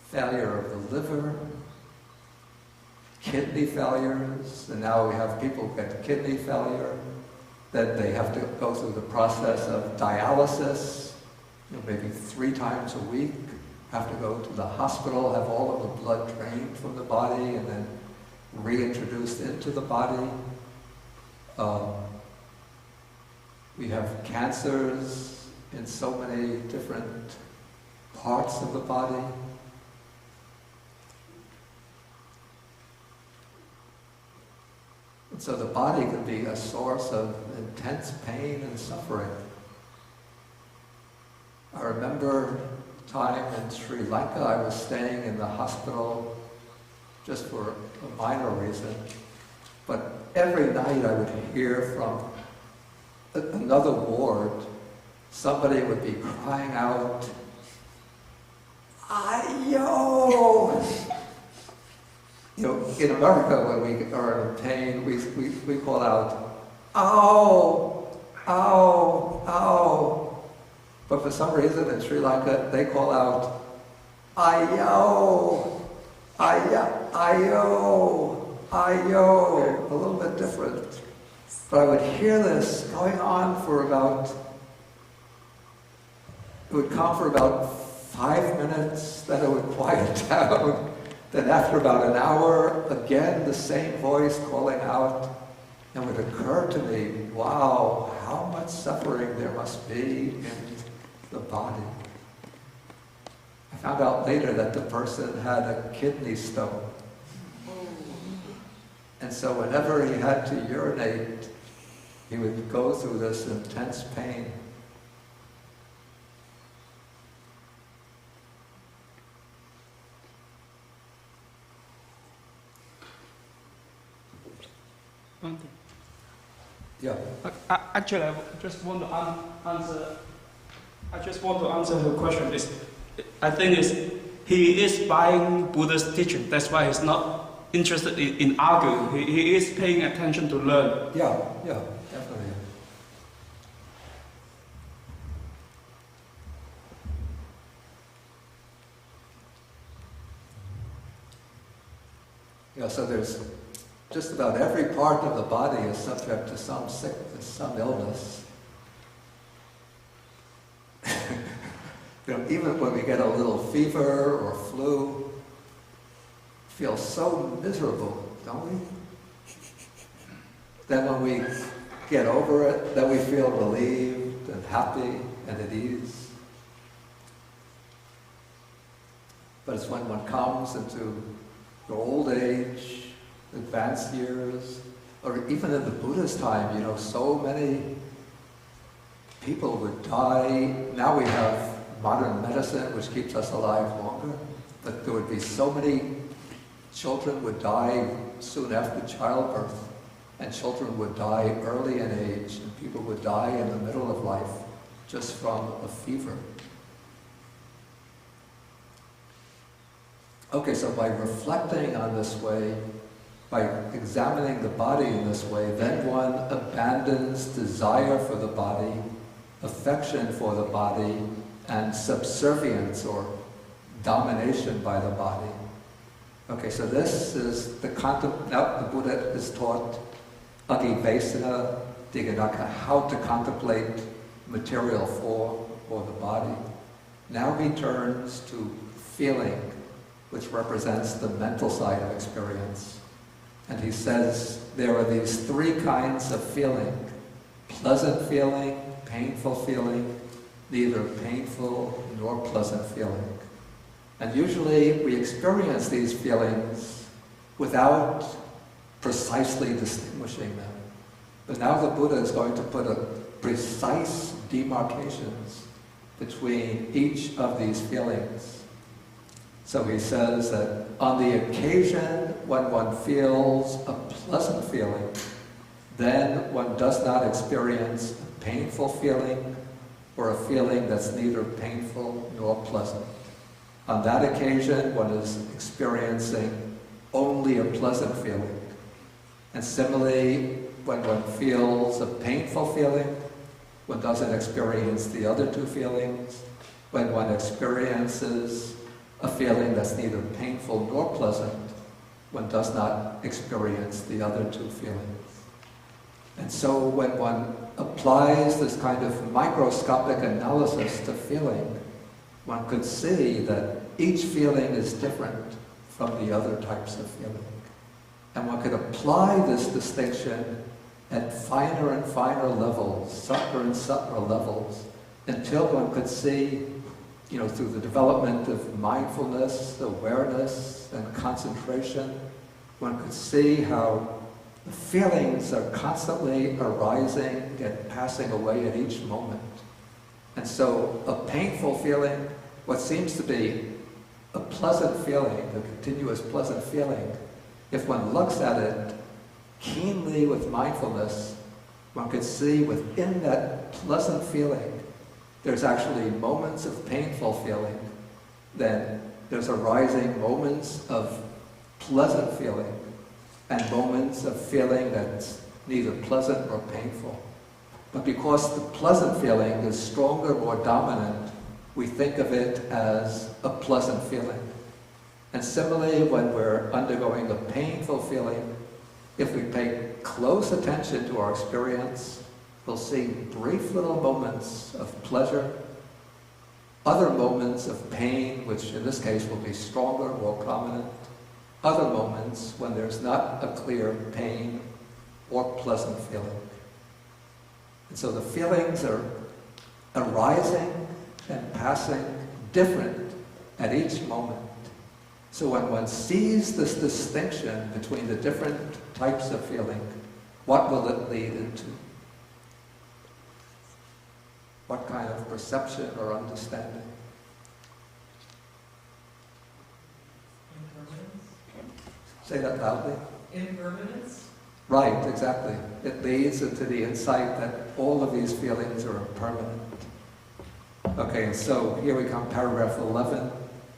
failure of the liver, kidney failures, and now we have people get kidney failure, then they have to go through the process of dialysis, you know, maybe 3 times a week, have to go to the hospital, have all of the blood drained from the body and then reintroduced into the body. We have cancers in so many different parts of the body. And so the body can be a source of intense pain and suffering. I remember a time in Sri Lanka, I was staying in the hospital just for a minor reason, but every night I would hear from another ward, somebody would be crying out, "Ayo!" You know, in America, when we are in pain, we call out, "Ow! Ow! Ow!" But for some reason in Sri Lanka, they call out, "Ayo! Ayo! Ayo! Ayo!" A little bit different. But I would hear this going on for about, it would come for about 5 minutes, then it would quiet down. Then after about an hour, again the same voice calling out, and it would occur to me, wow, how much suffering there must be in the body. I found out later that the person had a kidney stone. And so whenever he had to urinate, he would go through this intense pain. Yeah. Actually, I just want to answer. I just want to answer her question. I think he is buying Buddha's teaching. That's why he's not interested in arguing. He is paying attention to learn. Yeah, definitely. Yeah, so there's just about every part of the body is subject to some sickness, some illness. Even when we get a little fever or flu, feel so miserable, don't we? Then when we get over it, then we feel relieved and happy and at ease. But it's when one comes into your old age, advanced years, or even in the Buddha's time, so many people would die. Now we have modern medicine which keeps us alive longer, but there would be so many children would die soon after childbirth, and children would die early in age, and people would die in the middle of life just from a fever. Okay, so by reflecting on this way, by examining the body in this way, then one abandons desire for the body, affection for the body, and subservience or domination by the body. Okay, so this is now the Buddha is taught Adivesana Dighanaka, how to contemplate material form or the body. Now he turns to feeling, which represents the mental side of experience. And he says there are these three kinds of feeling: pleasant feeling, painful feeling, neither painful nor pleasant feeling. And usually we experience these feelings without precisely distinguishing them. But now the Buddha is going to put a precise demarcations between each of these feelings. So he says that on the occasion when one feels a pleasant feeling, then one does not experience a painful feeling or a feeling that's neither painful nor pleasant. On that occasion, one is experiencing only a pleasant feeling. And similarly, when one feels a painful feeling, one doesn't experience the other two feelings. When one experiences a feeling that's neither painful nor pleasant, one does not experience the other two feelings. And so when one applies this kind of microscopic analysis to feeling, one could see that each feeling is different from the other types of feeling. And one could apply this distinction at finer and finer levels, subtler and subtler levels, until one could see, through the development of mindfulness, awareness, and concentration, one could see how the feelings are constantly arising and passing away at each moment. And so a painful feeling, what seems to be a pleasant feeling, a continuous pleasant feeling, if one looks at it keenly with mindfulness, one could see within that pleasant feeling there's actually moments of painful feeling, then there's arising moments of pleasant feeling, and moments of feeling that's neither pleasant nor painful. But because the pleasant feeling is stronger, more dominant, we think of it as a pleasant feeling. And similarly, when we're undergoing a painful feeling, if we pay close attention to our experience, we'll see brief little moments of pleasure, other moments of pain, which in this case will be stronger, more prominent, other moments when there's not a clear pain or pleasant feeling. And so the feelings are arising and passing different at each moment. So when one sees this distinction between the different types of feeling, what will it lead into? What kind of perception or understanding? Impermanence. Say that loudly. Impermanence? Right, exactly. It leads into the insight that all of these feelings are impermanent. Okay, so here we come, paragraph 11.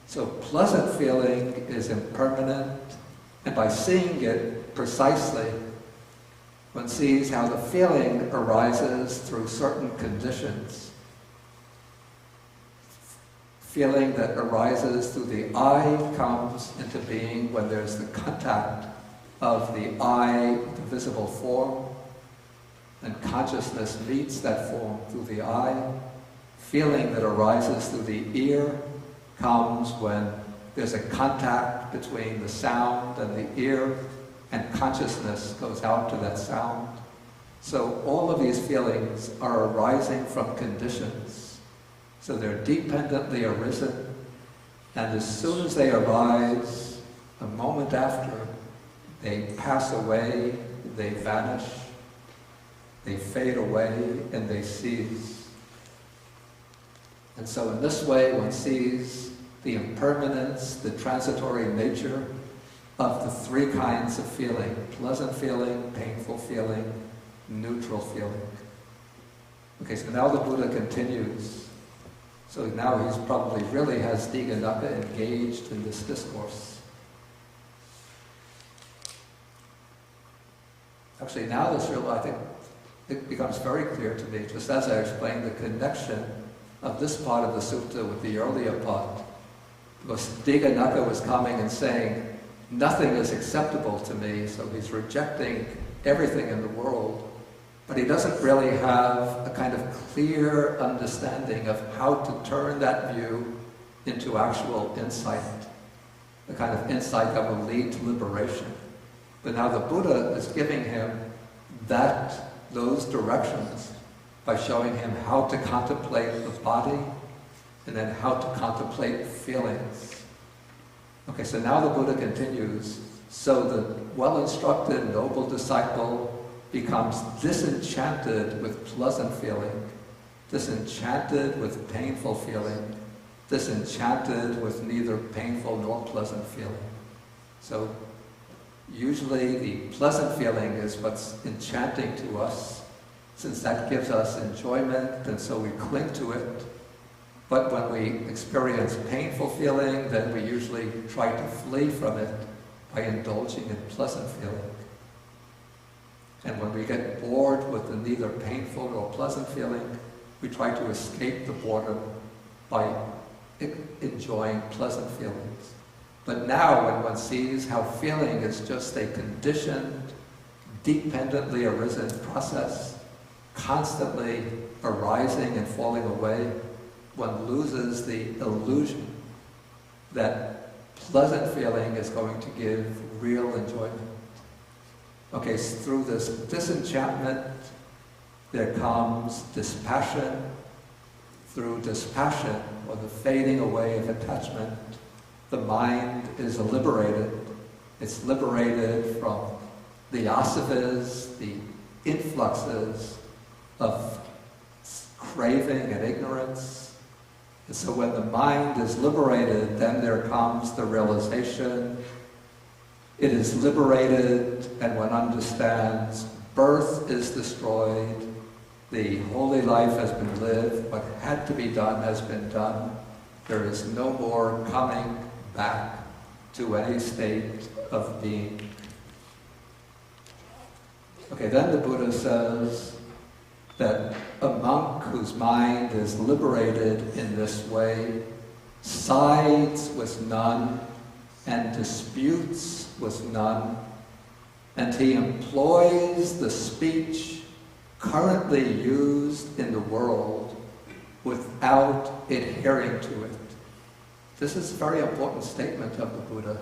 So pleasant feeling is impermanent, and by seeing it precisely, one sees how the feeling arises through certain conditions. Feeling that arises through the I comes into being when there's the contact of the I, the visible form, and consciousness meets that form through the I. Feeling that arises through the ear comes when there's a contact between the sound and the ear, and consciousness goes out to that sound. So all of these feelings are arising from conditions. So they're dependently arisen, and as soon as they arise, a moment after, they pass away, they vanish, they fade away, and they cease. And so in this way, one sees the impermanence, the transitory nature of the three kinds of feeling: pleasant feeling, painful feeling, neutral feeling. Okay, so now the Buddha continues. So now he's probably really has Dighanaka engaged in this discourse. Actually, now this real, I think it becomes very clear to me, just as I explained the connection of this part of the sutta with the earlier part. Because Dighanaka was coming and saying, nothing is acceptable to me, so he's rejecting everything in the world. But he doesn't really have a kind of clear understanding of how to turn that view into actual insight, the kind of insight that will lead to liberation. But now the Buddha is giving him those directions by showing him how to contemplate the body and then how to contemplate feelings. Okay, so now the Buddha continues. So the well-instructed, noble disciple becomes disenchanted with pleasant feeling, disenchanted with painful feeling, disenchanted with neither painful nor pleasant feeling. So usually the pleasant feeling is what's enchanting to us, since that gives us enjoyment, and so we cling to it. But when we experience painful feeling, then we usually try to flee from it by indulging in pleasant feeling. And when we get bored with the neither painful nor pleasant feeling, we try to escape the boredom by enjoying pleasant feelings. But now when one sees how feeling is just a conditioned, dependently arisen process, constantly arising and falling away, one loses the illusion that pleasant feeling is going to give real enjoyment. Okay, so through this disenchantment, there comes dispassion. Through dispassion, or the fading away of attachment, the mind is liberated. It's liberated from the asavas, the influxes of craving and ignorance. And so when the mind is liberated, then there comes the realization. It is liberated, and one understands birth is destroyed, the holy life has been lived, what had to be done has been done. There is no more coming back to any state of being. Okay, then the Buddha says that a monk whose mind is liberated in this way sides with none and disputes with none, and he employs the speech currently used in the world without adhering to it. This is a very important statement of the Buddha,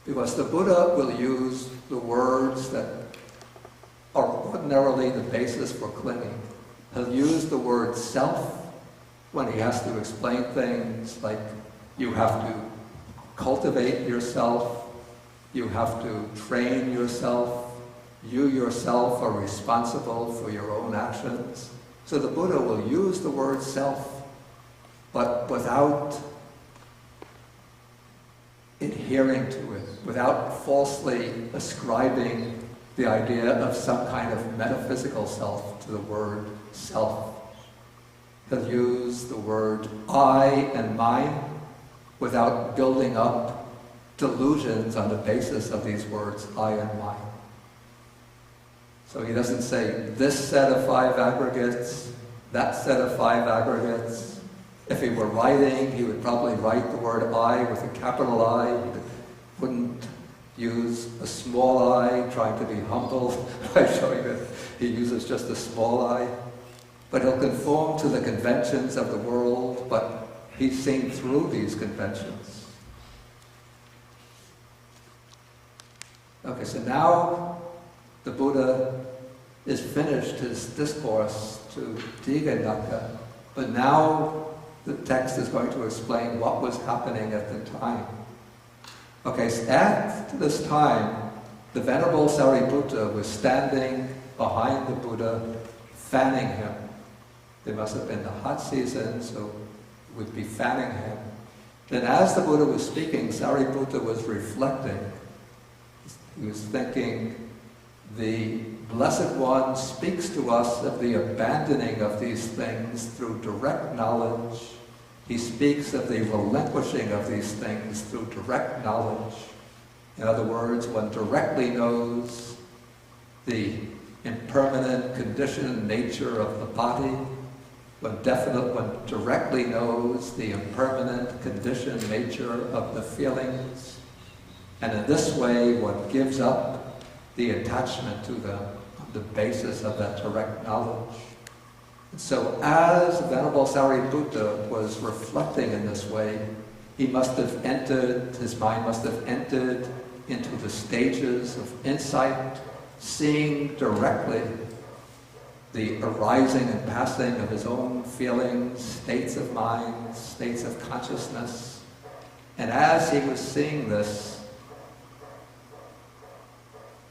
because the Buddha will use the words that are ordinarily the basis for clinging. He'll use the word self when he has to explain things like you have to cultivate yourself, you have to train yourself, you yourself are responsible for your own actions. So the Buddha will use the word self, but without adhering to it, without falsely ascribing the idea of some kind of metaphysical self to the word self. He'll use the word I and mine without building up delusions on the basis of these words, I and mine. So he doesn't say this set of 5 aggregates, that set of 5 aggregates. If he were writing, he would probably write the word I with a capital I. He wouldn't use a small I, trying to be humble by showing that he uses just a small I. But he'll conform to the conventions of the world, but he's seen through these conventions. Okay, so now the Buddha is finished his discourse to Dighanaka, but now the text is going to explain what was happening at the time. Okay, so at this time, the Venerable Sariputta was standing behind the Buddha, fanning him. It must have been the hot season, so it would be fanning him. Then as the Buddha was speaking, Sariputta was reflecting. He was thinking, the Blessed One speaks to us of the abandoning of these things through direct knowledge. He speaks of the relinquishing of these things through direct knowledge. In other words, one directly knows the impermanent conditioned nature of the body. One directly knows the impermanent conditioned nature of the feelings. And in this way, one gives up the attachment to them on the basis of that direct knowledge. And so as Venerable Sariputta was reflecting in this way, his mind must have entered into the stages of insight, seeing directly the arising and passing of his own feelings, states of mind, states of consciousness. And as he was seeing this,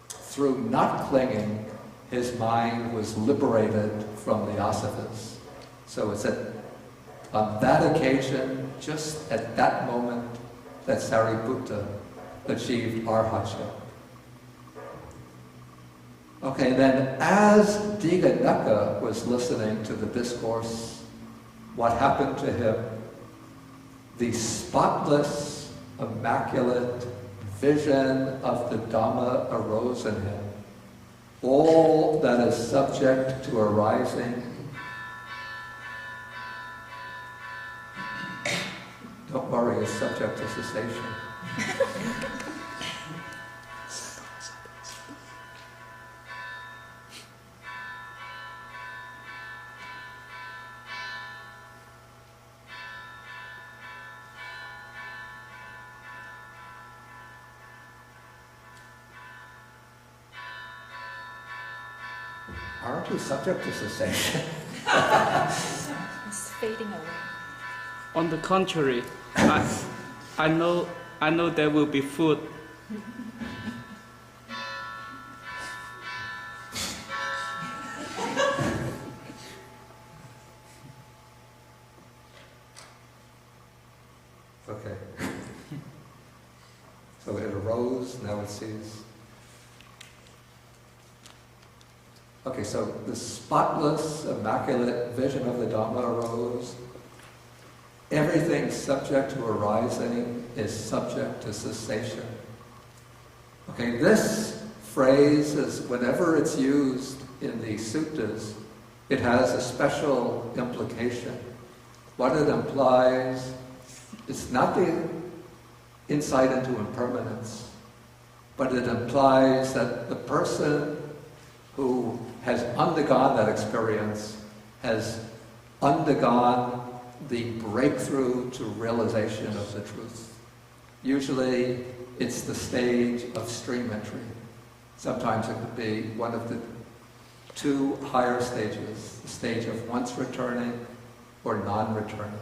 through not clinging, his mind was liberated from the asavas. So it's on that occasion, just at that moment, that Sariputta achieved arhatship. Okay, then as Dighanaka was listening to the discourse, what happened to him? The spotless, immaculate vision of the Dhamma arose in him. All that is subject to arising, don't worry, is subject to cessation. Aren't we subject to cessation? It's fading away. On the contrary, I know there will be food. Okay. So it arose, now it ceased. Okay, so the spotless, immaculate vision of the Dhamma arose. Everything subject to arising is subject to cessation. Okay, this phrase is, whenever it's used in the suttas, it has a special implication. What it implies is not the insight into impermanence, but it implies that the person who has undergone that experience has undergone the breakthrough to realization of the truth. Usually it's the stage of stream entry. Sometimes it could be one of the 2 higher stages, the stage of once returning or non-returning.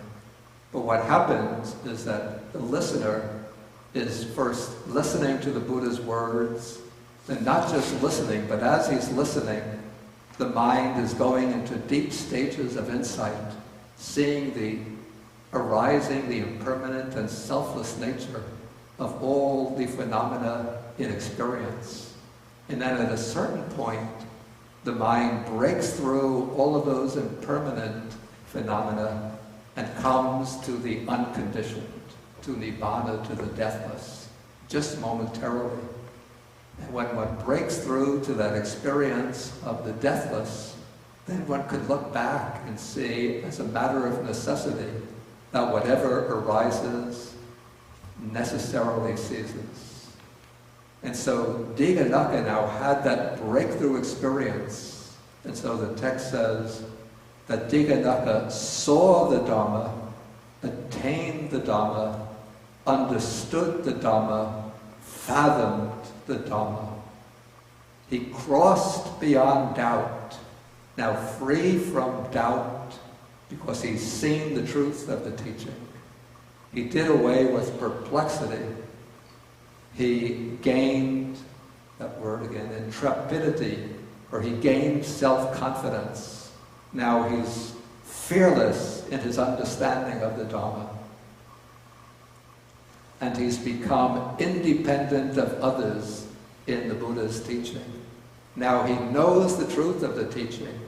But what happens is that the listener is first listening to the Buddha's words, and not just listening, but as he's listening, the mind is going into deep stages of insight, seeing the arising, the impermanent and selfless nature of all the phenomena in experience. And then at a certain point, the mind breaks through all of those impermanent phenomena and comes to the unconditioned, to Nibbana, to the deathless, just momentarily. And when one breaks through to that experience of the deathless, then one could look back and see, as a matter of necessity, that whatever arises necessarily ceases. And so Dighanaka now had that breakthrough experience. And so the text says that Dighanaka saw the Dhamma, attained the Dhamma, understood the Dhamma, fathomed the Dhamma. He crossed beyond doubt, now free from doubt, because he's seen the truth of the teaching. He did away with perplexity. He gained, that word again, intrepidity, or he gained self-confidence. Now he's fearless in his understanding of the Dhamma. And he's become independent of others in the Buddha's teaching. Now he knows the truth of the teaching,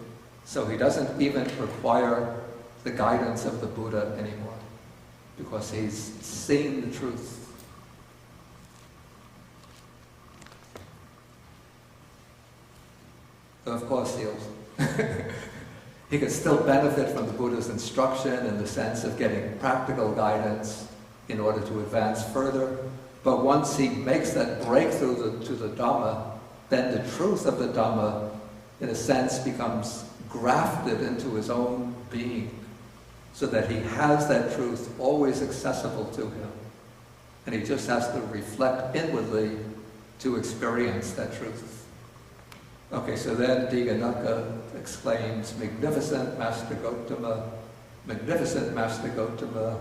so he doesn't even require the guidance of the Buddha anymore, because he's seen the truth. Of course, he can still benefit from the Buddha's instruction in the sense of getting practical guidance in order to advance further. But once he makes that breakthrough to the Dhamma, then the truth of the Dhamma, in a sense, becomes grafted into his own being, so that he has that truth always accessible to him. And he just has to reflect inwardly to experience that truth. Okay, so then Dighanaka exclaims, "Magnificent Master Gotama, magnificent Master Gotama.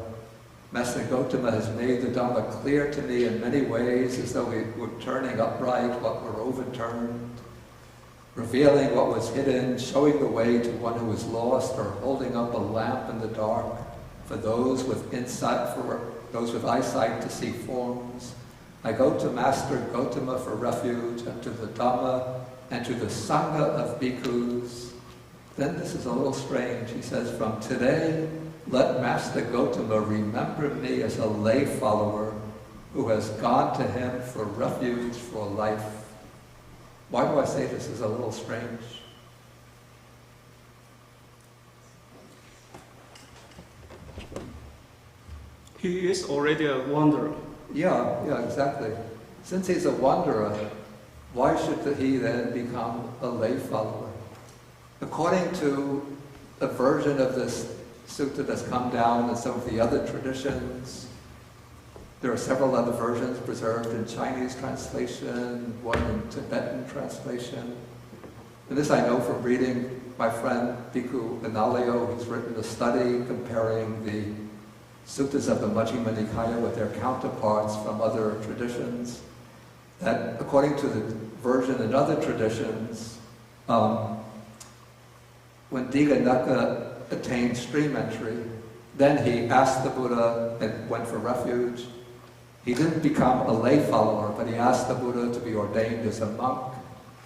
Master Gotama has made the Dhamma clear to me in many ways, as though we were turning upright what were overturned, revealing what was hidden, showing the way to one who was lost, or holding up a lamp in the dark for those with insight, for those with eyesight to see forms. I go to Master Gotama for refuge, and to the Dhamma, and to the Sangha of bhikkhus." Then this is a little strange. He says, "From today, let Master Gotama remember me as a lay follower who has gone to him for refuge for life." Why do I say this is a little strange? He is already a wanderer. Yeah, exactly. Since he's a wanderer, why should he then become a lay follower? According to a version of this sutta that's come down in some of the other traditions, there are several other versions preserved in Chinese translation, one in Tibetan translation. And this I know from reading my friend Bhikkhu Bodhi, who's written a study comparing the suttas of the Majjhima Nikāya with their counterparts from other traditions, that according to the version in other traditions, when Dighanaka attained stream entry, then he asked the Buddha and went for refuge. He didn't become a lay follower, but he asked the Buddha to be ordained as a monk.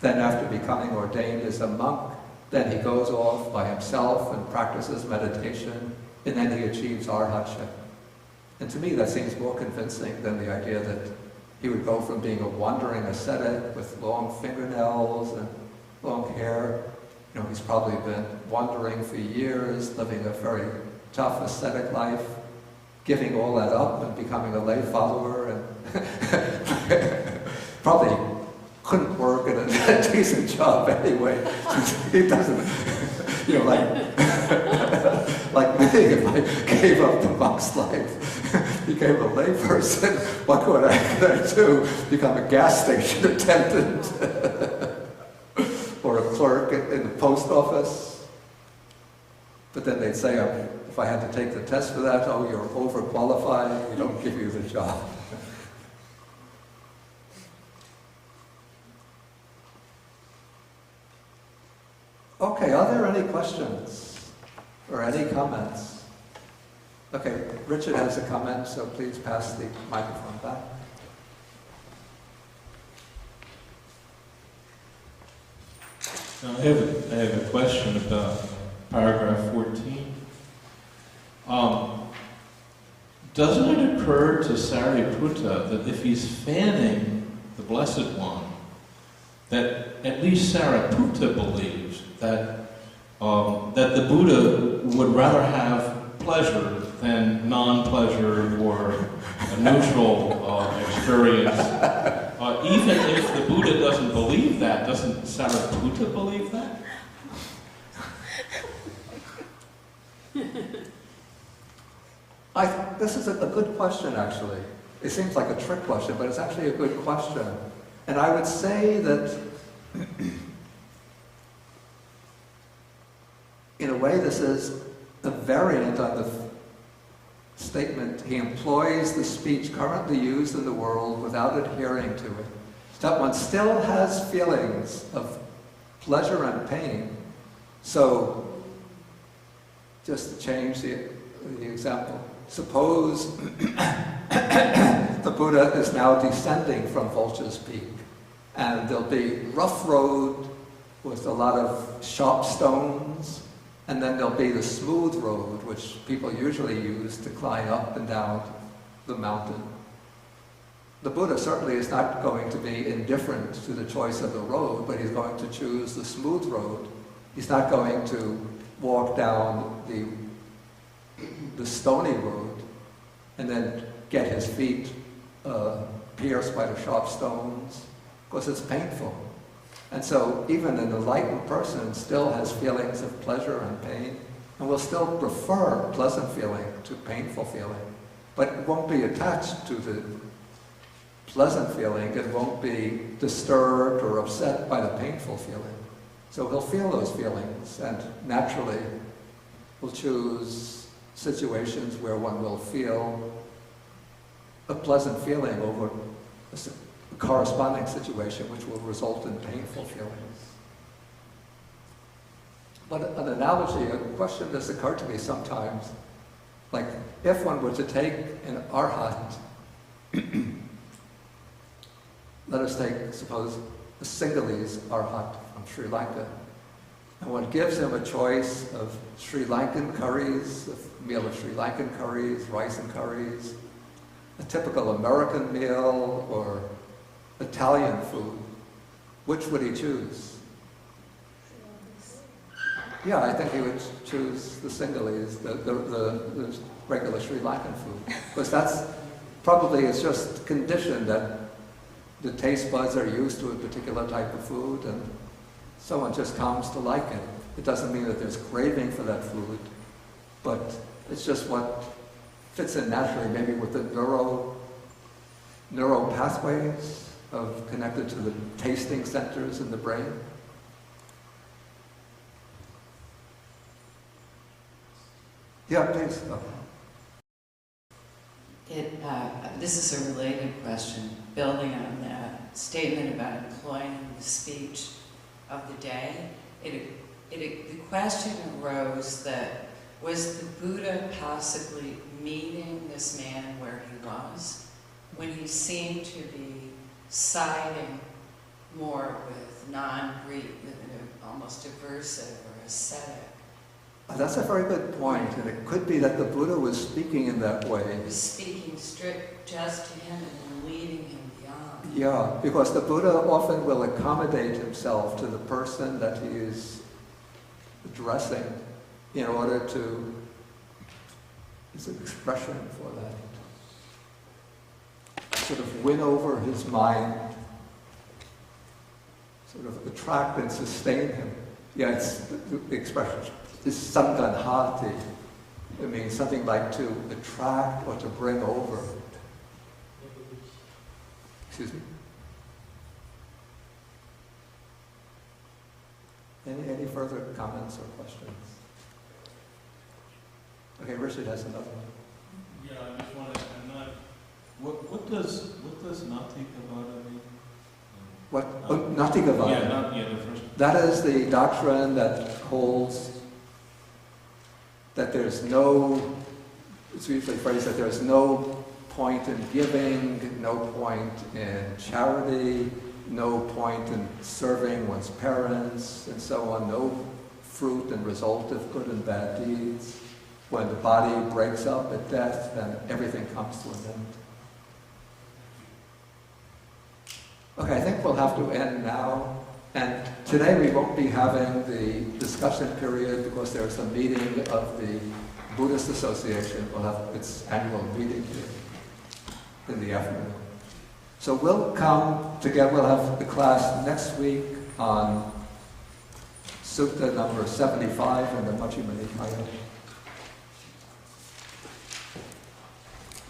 Then after becoming ordained as a monk, then he goes off by himself and practices meditation, and then he achieves arhatship. And to me that seems more convincing than the idea that he would go from being a wandering ascetic with long fingernails and long hair. You know, he's probably been wandering for years, living a very tough ascetic life, giving all that up and becoming a lay follower, and probably couldn't work at a decent job anyway. He doesn't, you know, like me, if I gave up the monk's life, became a lay person, what could I do? Become a gas station attendant or a clerk in the post office? But then they'd say, if I had to take the test for that, oh, you're overqualified, we don't give you the job. Okay, are there any questions or any comments? Okay, Richard has a comment, so please pass the microphone back. Now, I have a question about paragraph 14. Doesn't it occur to Sariputta that if he's fanning the Blessed One, that at least Sariputta believes that that the Buddha would rather have pleasure than non-pleasure or a neutral experience? Even if the Buddha doesn't believe that, doesn't Sariputta believe that? This is a good question, actually. It seems like a trick question, but it's actually a good question. And I would say that, in a way, this is a variant on the statement, he employs the speech currently used in the world without adhering to it. That one still has feelings of pleasure and pain. So, just to change the example, suppose the Buddha is now descending from Vulture's Peak, and there'll be rough road with a lot of sharp stones, and then there'll be the smooth road, which people usually use to climb up and down the mountain. The Buddha certainly is not going to be indifferent to the choice of the road, but he's going to choose the smooth road. He's not going to walk down the stony road and then get his feet pierced by the sharp stones, because it's painful. And so even an enlightened person still has feelings of pleasure and pain, and will still prefer pleasant feeling to painful feeling, but it won't be attached to the pleasant feeling. It won't be disturbed or upset by the painful feeling. So he'll feel those feelings, and naturally will choose situations where one will feel a pleasant feeling over a corresponding situation which will result in painful feelings. But an analogy, a question that's occurred to me sometimes, like if one were to take an arhat, let us take, suppose, a Sinhalese arhat from Sri Lanka, and one gives him a choice of Sri Lankan curries, a meal of Sri Lankan curries, rice and curries, a typical American meal, or Italian food. Which would he choose? Yeah, I think he would choose the Sinhalese, the regular Sri Lankan food. Because that's probably, it's just conditioned that the taste buds are used to a particular type of food, and someone just comes to like it. It doesn't mean that there's craving for that food, but it's just what fits in naturally, maybe with the neural pathways connected to the tasting centers in the brain. Yeah, please. This is a related question, building on that statement about employing the speech of the day. The question arose that, was the Buddha possibly meeting this man where he was, when he seemed to be siding more with non-Greek, almost aversive or ascetic? That's a very good point, and it could be that the Buddha was speaking in that way. He was speaking strict just to him and then leading him beyond. Yeah, because the Buddha often will accommodate himself to the person that he is addressing in order to, it's an expression for that, sort of win over his mind, sort of attract and sustain him. Yeah, it's the expression is sanganhati. It means something like to attract or to bring over. Excuse me? Any further comments or questions? Okay, Richard has another one. Yeah, I just want to, what does Natikavada mean? What? Natigavada. Yeah, the first. That is the doctrine that holds that there's no, it's usually phrased that there's no point in giving, no point in charity, no point in serving one's parents, and so on, no fruit and result of good and bad deeds. When the body breaks up at death, then everything comes to an end. Okay, I think we'll have to end now. And today we won't be having the discussion period because there's a meeting of the Buddhist Association. We'll have its annual meeting here in the afternoon. So we'll come together, we'll have the class next week on Sutta number 75 in the Majjhima Nikāya.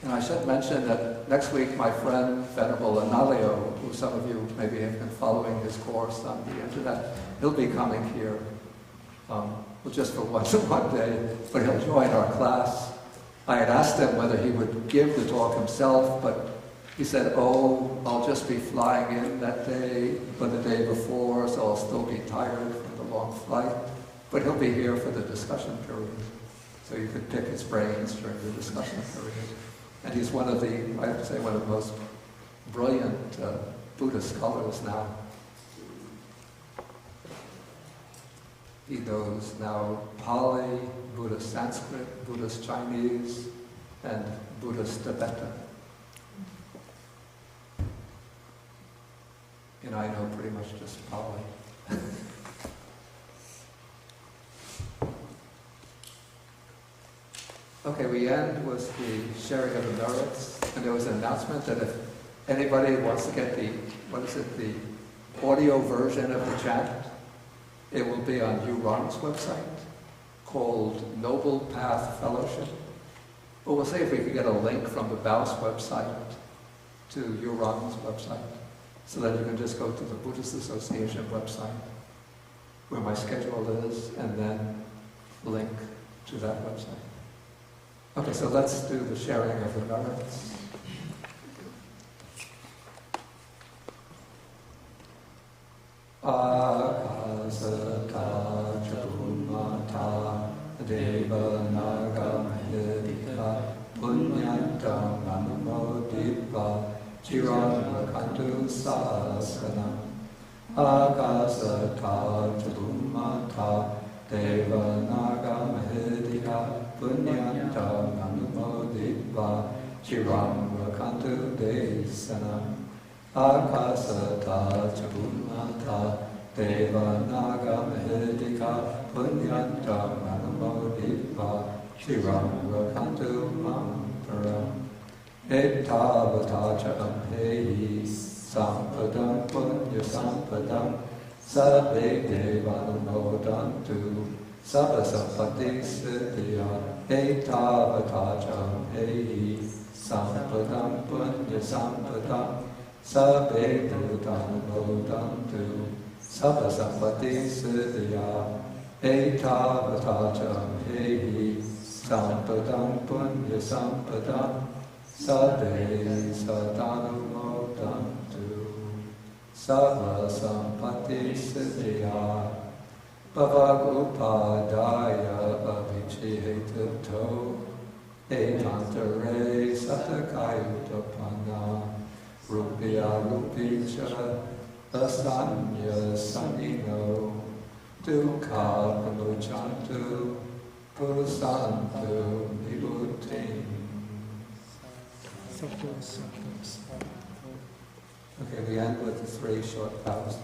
And I should mention that next week my friend Venerable Analio, who some of you maybe have been following his course on the internet, he'll be coming here, well, just for one day, but he'll join our class. I had asked him whether he would give the talk himself, but he said, oh, I'll just be flying in that day, or the day before, so I'll still be tired from the long flight. But he'll be here for the discussion period, so you could pick his brains during the discussion period. And he's one of the, I have to say, one of the most brilliant Buddhist scholars now. He knows now Pali, Buddhist Sanskrit, Buddhist Chinese, and Buddhist Tibetan. And I know pretty much just Pali. Okay, we end with the sharing of the merits, and there was an announcement that if anybody wants to get the, the audio version of the chant, it will be on Yu-Rong's website, called Noble Path Fellowship. But we'll see if we can get a link from the Bao's website to Yu-Rong's website, so that you can just go to the Buddhist Association website, where my schedule is, and then link to that website. Okay, so let's do the sharing of the merits. Akasata Chapummata Devanaga Mahedika Punyantam Anumodipa Chiram Vakantu Sasanam Akasata Chapummata Devanaga Mahedika Punyantam Anumodipa Chiram Vakantu Desanam Akasata Chapummata Devanaga Mahedika Punyantam Anumodipa Chiram Vakantu Mantaram Etavata Cha Ampehi Sampadam Punya Sampadam Sabbe Devanumodantu Sabba Sampati Siddhya Etavata Cha Ampehi Sampadam Punya Sampadam Sabbe Devanumodantu Sabba Sampati Siddhya Etavata Cha Ampehi Sampadam Punya Sampadam Sabbe Sadanumodantu Sabba Sampati Siddhya Bhavagupadaya Avichihetato Etantare Satakayutapana Rupya Rupicha Asanya Sanino Dukha Pramuchantu Purusantu Nibutim. Okay, we end with the 3 short vows.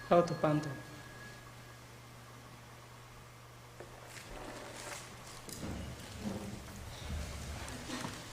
How to Pante.